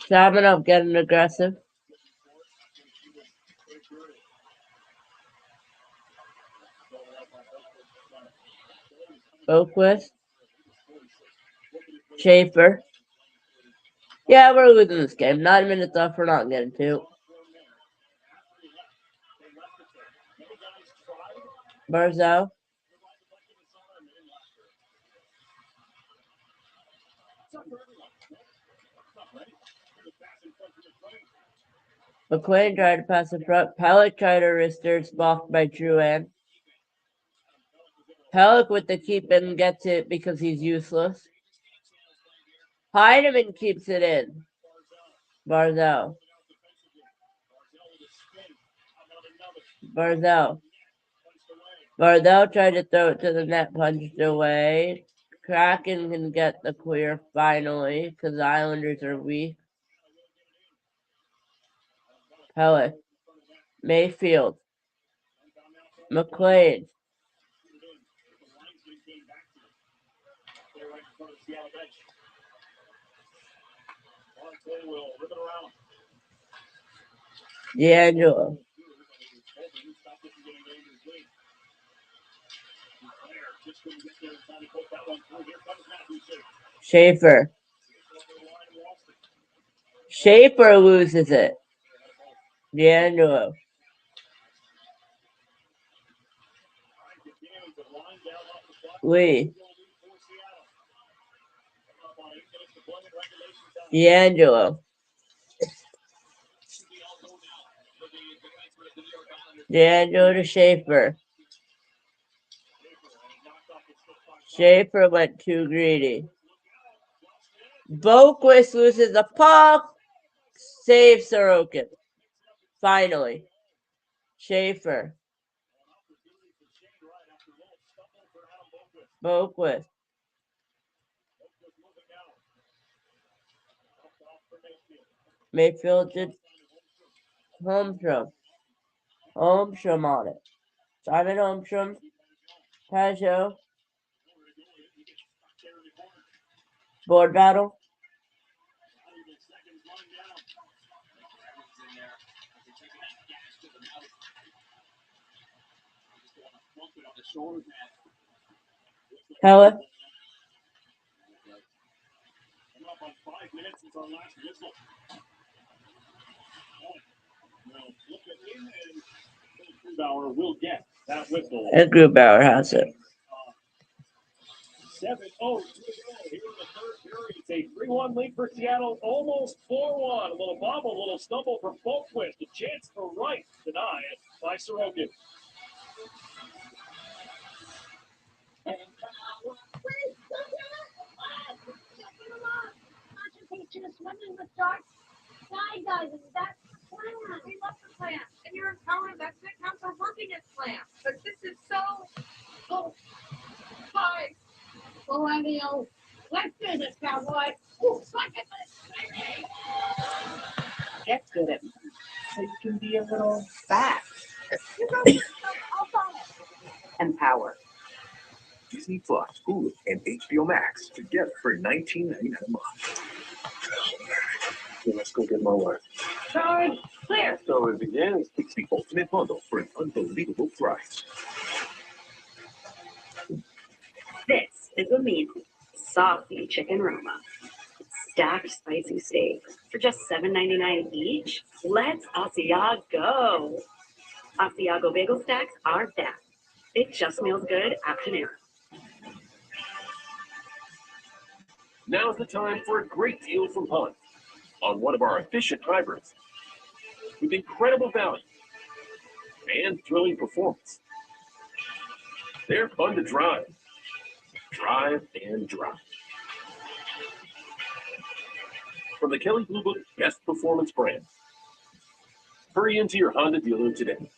Chabanov getting aggressive. Oakwood. Schaefer. Yeah, we're losing this game. 9 minutes left. We're not getting to. Barzell. McQuain tried to pass in front. Pellick tried to wrister. It's blocked by Truan. Pellick with the keep and gets it because he's useless. Heineman keeps it in. Barzell. Barzell. Barzell tried to throw it to the net, punched away. Kraken can get the clear finally because the Islanders are weak. Pellick. Mayfield. McQuaid. D'Angelo. Schaefer. Schaefer loses it. D'Angelo. Lee. D'Angelo. D'Angelo to Schaefer. Schaefer went too greedy. Boquist loses the puck. Saves Sorokin. Finally. Schaefer. Boquist. Mayfield did Holmstrom. Holmstrom on it. Simon Holmstrom. Pajot. Board battle. Hella. Will get that whistle. And Grubauer has it. 7-0 here in the third period. It's a 3-1 lead for Seattle, almost 4-1. A little bobble, a little stumble from Boquist. A chance for right, denied by Sorokin. Concentration is swimming with sharks. Skydiving, that's the plan. We love the plan. And your empowered investment counts for working at plan. But this is so high. Millennial. Let's do this, cowboy. Ooh, suck at this. Get good at it so you can be a little fast. And power. Disney Plus, Hulu, and HBO Max together for $19.99 a month. Okay, let's go get my wife. Charge clear. So it begins. It's the ultimate bundle for an unbelievable price. This is amazing. Saucy chicken Roma. Stacked spicy steaks for just $7.99 each. Let's Asiago. Asiago bagel stacks are back. It just smells good after dinner. Now's the time for a great deal from Hunt on one of our efficient hybrids with incredible value and thrilling performance. They're fun to drive. Drive and drive. From the Kelly Blue Book Best Performance brand. Hurry into your Honda dealer today.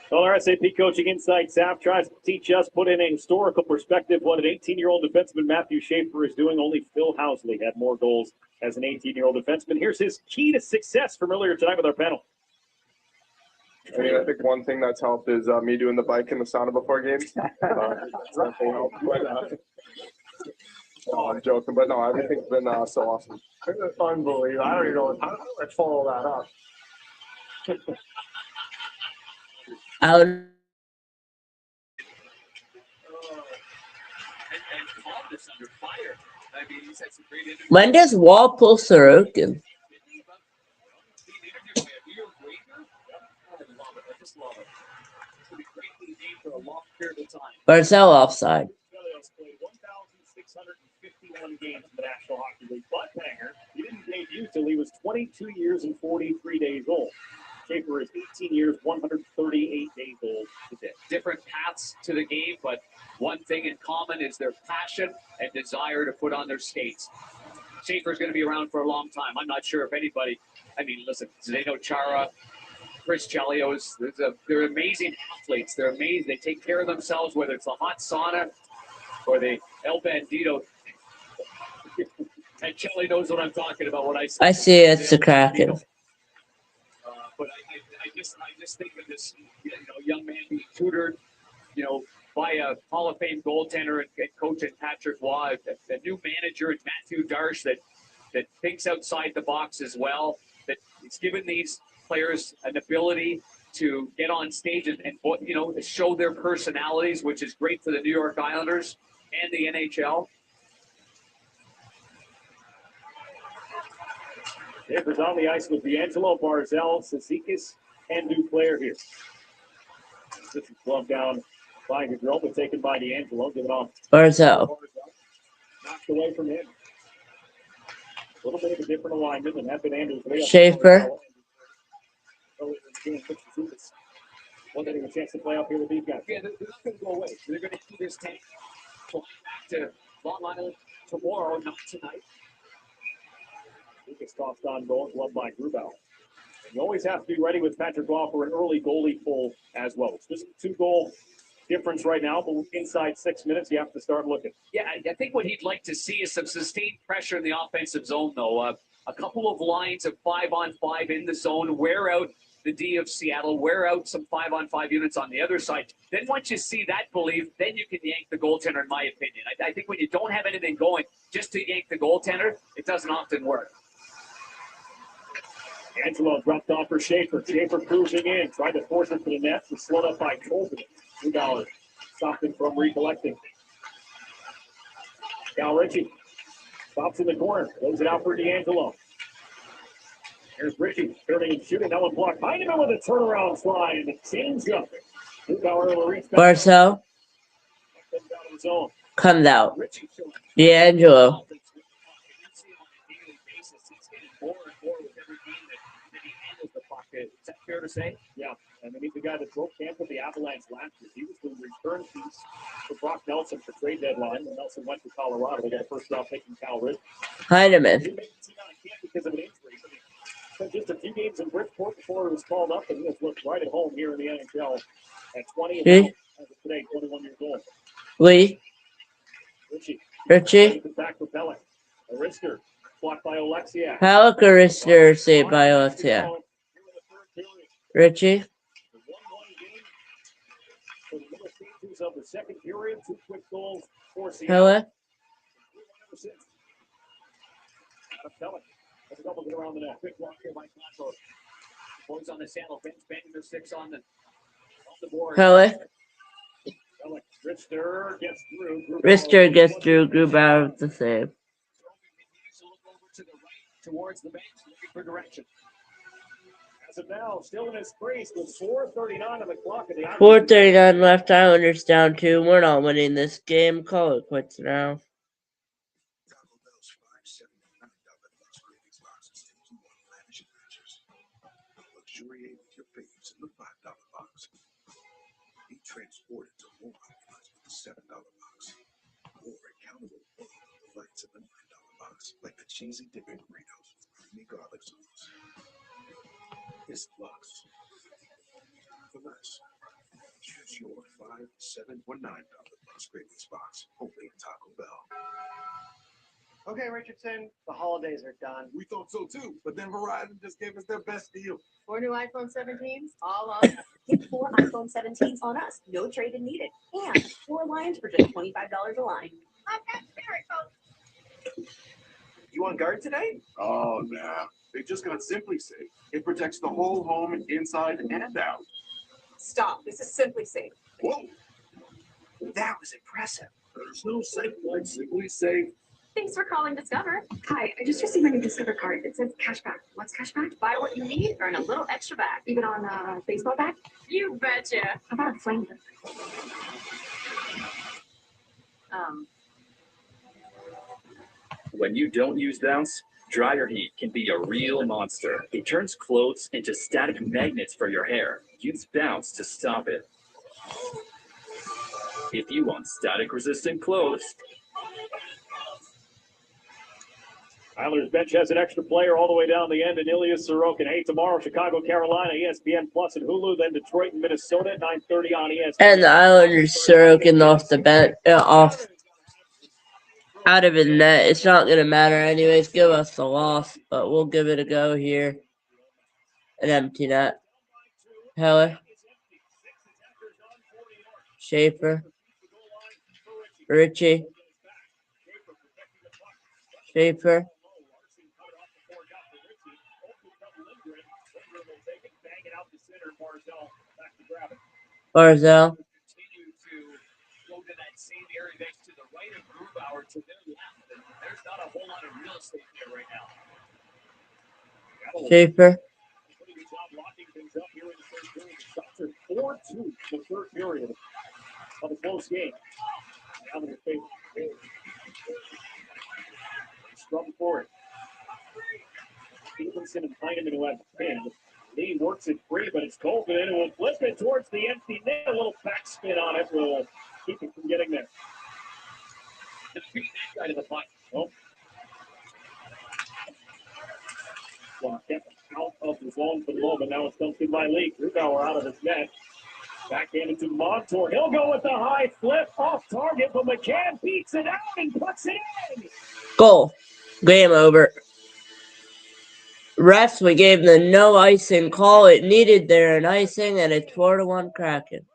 Well, our SAP Coaching Insight staff tries to teach us, put in a historical perspective, what an 18-year-old defenseman Matthew Schaefer is doing. Only Phil Housley had more goals as an 18-year-old defenseman. Here's his key to success from earlier tonight with our panel. I mean, I think one thing that's helped is me doing the bike in the sauna before games. Definitely helped. I'm joking, but no, everything's been so awesome. It's unbelievable. I don't even know how do I follow that up. When does Wall pull Sorokin? Barzell offside. Chelios played 1,651 games in the National Hockey League. Buttbanger, he didn't debut till he was 22 years and 43 days old. Schaefer is 18 years, 138 days old today. Different paths to the game, but one thing in common is their passion and desire to put on their skates. Schaefer's going to be around for a long time. I'm not sure if anybody, I mean, listen, Zdeno Chara, Chris Chelios, they're amazing athletes. They're amazing. They take care of themselves, whether it's the hot sauna or the El Bandito. And Chelly knows what I'm talking about when I say I see it's the Kraken. But I just think of this, young man being tutored, by a Hall of Fame goaltender and coach and Patrick Waugh, a new manager and Matthew Darsh that thinks outside the box as well. That it's given these players an ability to get on stage and show their personalities, which is great for the New York Islanders and the NHL. Schaefer's on the ice with D'Angelo, Barzell, Cizikas, and Duclair here. This is gloved down by Gaudreau, but taken by D'Angelo. Give it off. Barzell. Knocked away from him. A little bit of a different alignment than had been Andrews. Schaefer. One getting a chance to play up here with these guys. Yeah, they're not going to go away. They're going to keep this tank back to Long Island tomorrow, not tonight. Lucas tossed on goal, gloved by Grubauer. And you always have to be ready with Patrick Waugh for an early goalie pull as well. It's just a 2-goal difference right now, but inside 6 minutes, you have to start looking. Yeah, I think what he'd like to see is some sustained pressure in the offensive zone, though. A couple of lines of 5-on-5 in the zone, wear out the D of Seattle, wear out some 5-on-5 units on the other side. Then once you see that, then you can yank the goaltender, in my opinion. I think when you don't have anything going, just to yank the goaltender, it doesn't often work. Angelo dropped off for Schaefer. Schaefer cruising in, tried to force it to the net, was slowed up by Colton. $2 stopped him from recollecting. Cal Ritchie stops in the corner, throws it out for D'Angelo. Here's Ritchie turning and shooting. That one blocked. Heineman with a turnaround slide and a change up. Barzell comes out. D'Angelo. Is that fair to say? Yeah, and he's the guy that broke camp with the Avalanche last year. He was the return piece for Brock Nelson for trade deadline. When Nelson went to Colorado, they got first round picking Cal Ritchie. Heineman. He made the team on camp because of an injury. Spent just a few games in Bridgeport before he was called up, and he has looked right at home here in the NHL at 20 and now, as of today, 21 years old. Lee. Ritchie. Back for Pellick. Arister blocked by Oleksiak. Pellick or Arister saved by Oleksiak. Ritchie. For the middle stages of the second period, 2 quick goals for Seattle. Pellick. Pellick has a couple get around the net. Quick walk here by Control. Boys on the saddle, banging their sticks on the board. Pellick. Rister gets through. Rister gets through. Grubauer the save. Towards the bench, looking for direction. As of now, still in his crease with 4:39 on the clock. 4:39 left. Islanders down 2. We're not winning this game. Call it quits now. Luxuriate with your faves in the $5 box. Be transported to more outlets with the $7 box. Or accountable delights in the $9 box, like the cheesy dipping burritos with creamy garlic sauce. This box for less. Choose your $5, $7, or $9 box cravings box only at Taco Bell. Okay, Richardson, the holidays are done. We thought so too, but then Verizon just gave us their best deal. 4 new iPhone 17s, all on us. Get 4 iPhone 17s on us. No trade-in needed. And 4 lines for just $25 a line. I've got spirit, folks. You on guard today? Oh, nah. They just got Simply Safe. It protects the whole home inside and out. Stop. This is Simply Safe. Whoa. That was impressive. There's no safe like Simply Safe. Thanks for calling Discover. Hi, I just received my new Discover card. It says cashback. What's cashback? Buy what you need, earn a little extra back. Even on baseball bat? You betcha. How about a flame? When you don't use bounce, dryer heat can be a real monster. It turns clothes into static magnets for your hair. Use bounce to stop it. If you want static resistant clothes, Islanders bench has an extra player all the way down the end, and Ilya Sorokin. Hey, tomorrow, Chicago, Carolina, ESPN Plus and Hulu, then Detroit and Minnesota at 9:30 on ESPN. And the Islanders Sorokin off the bench, off out of his net. It's not going to matter anyways. Give us the loss, but we'll give it a go here. An empty net. Heller. Schaefer. Ritchie. Schaefer. Barzell. Continue to go to that same area next to the right of Grubauer to their left. And there's not a whole lot of real estate there right now. Schaefer. Pretty good job locking things up here in the third period. The shots are 4-2 in the third period of a close game. The Islanders face struggle for it. Stevenson and Heineman who have the pin. Lee works it free, but it's Colvin and will flip it towards the empty net. A little backspin on it will keep it from getting there. Defeat that guy to the puck. Nope. Well, kept out of the zone for the moment. Now it's dumped in by Lee. Grubauer out of his net. Backhanded to Montour. He'll go with the high flip off target, but McCann beats it out and puts it in. Goal. Game over. Refs, we gave the no icing call. It needed there an icing, and it's 4-1 Kraken.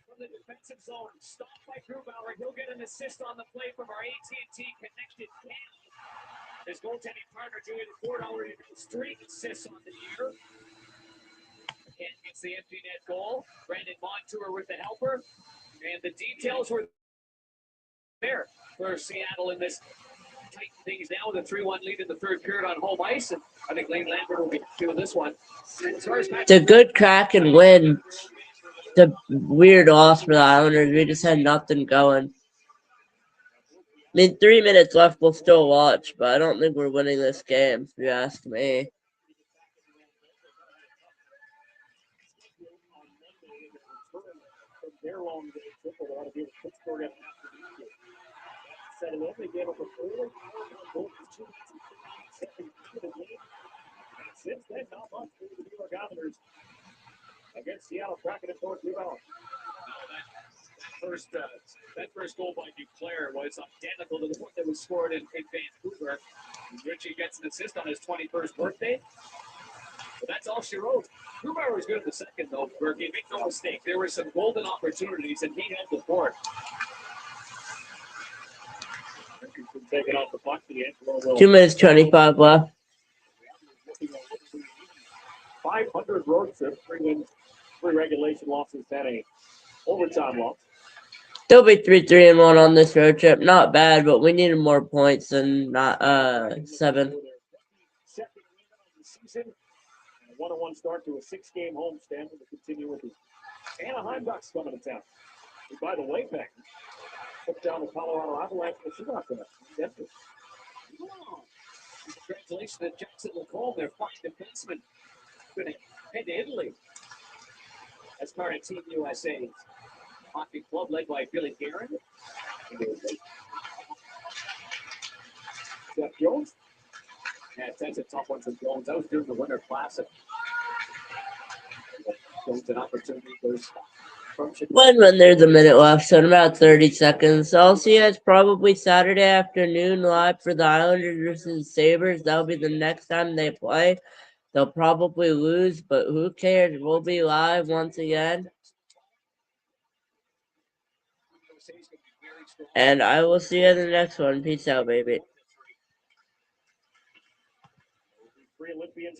From the defensive zone, stopped by Grubauer. He'll get an assist on the play from our AT&T connected cam. His goaltending partner, Julian Ford, already has 3 assists on the year. McCann gets the empty net goal. Brandon Montour with the helper. And the details were there for Seattle in this. Tighten things down with a 3-1 lead in the third period on home ice. And I think Lane Lambert will be doing this one. It's a good Kraken win. It's a weird loss for the Islanders. We just had nothing going. I mean, 3 minutes left, we'll still watch, but I don't think we're winning this game, if you ask me. Their long day trip, a lot of people Pittsburgh have said it only gave up a 4 second to the game. And since then, not much for the New York Islanders against Seattle Kraken and North Grubauer. That first goal by Duclair was identical to the one that was scored in Vancouver. Ritchie gets an assist on his 21st birthday. But that's all she wrote. Grubauer was good at the second, though, Berkey. Make no mistake, there were some golden opportunities, and he had the board. Taking off the puck, the Angelo 2 minutes, 25 left. 500 road trip, 3 wins, 3 regulation losses, and a overtime loss. Still be 3-3-1 on this road trip. Not bad, but we needed more points than not 7. Second win of the season. A 1-1 start to a 6-game homestand. We'll continue with the Anaheim Ducks coming to town. And by the way, Beck, took down the Colorado Avalanche in the shootout tonight. Denver. Congratulations to Jackson Lacombe, their fine defenseman. Going to head to Italy as part of Team USA hockey club led by Billy Guerin. Jeff Jones. Yeah, that's a tough one for Jones. That was during the Winter Classic. Jones an opportunity goes from Chicago. When there's a minute left, so in about 30 seconds. So I'll see you guys probably Saturday afternoon live for the Islanders versus Sabres. That'll be the next time they play. They'll probably lose, but who cares? We'll be live once again. And I will see you in the next one. Peace out, baby. 3 Olympians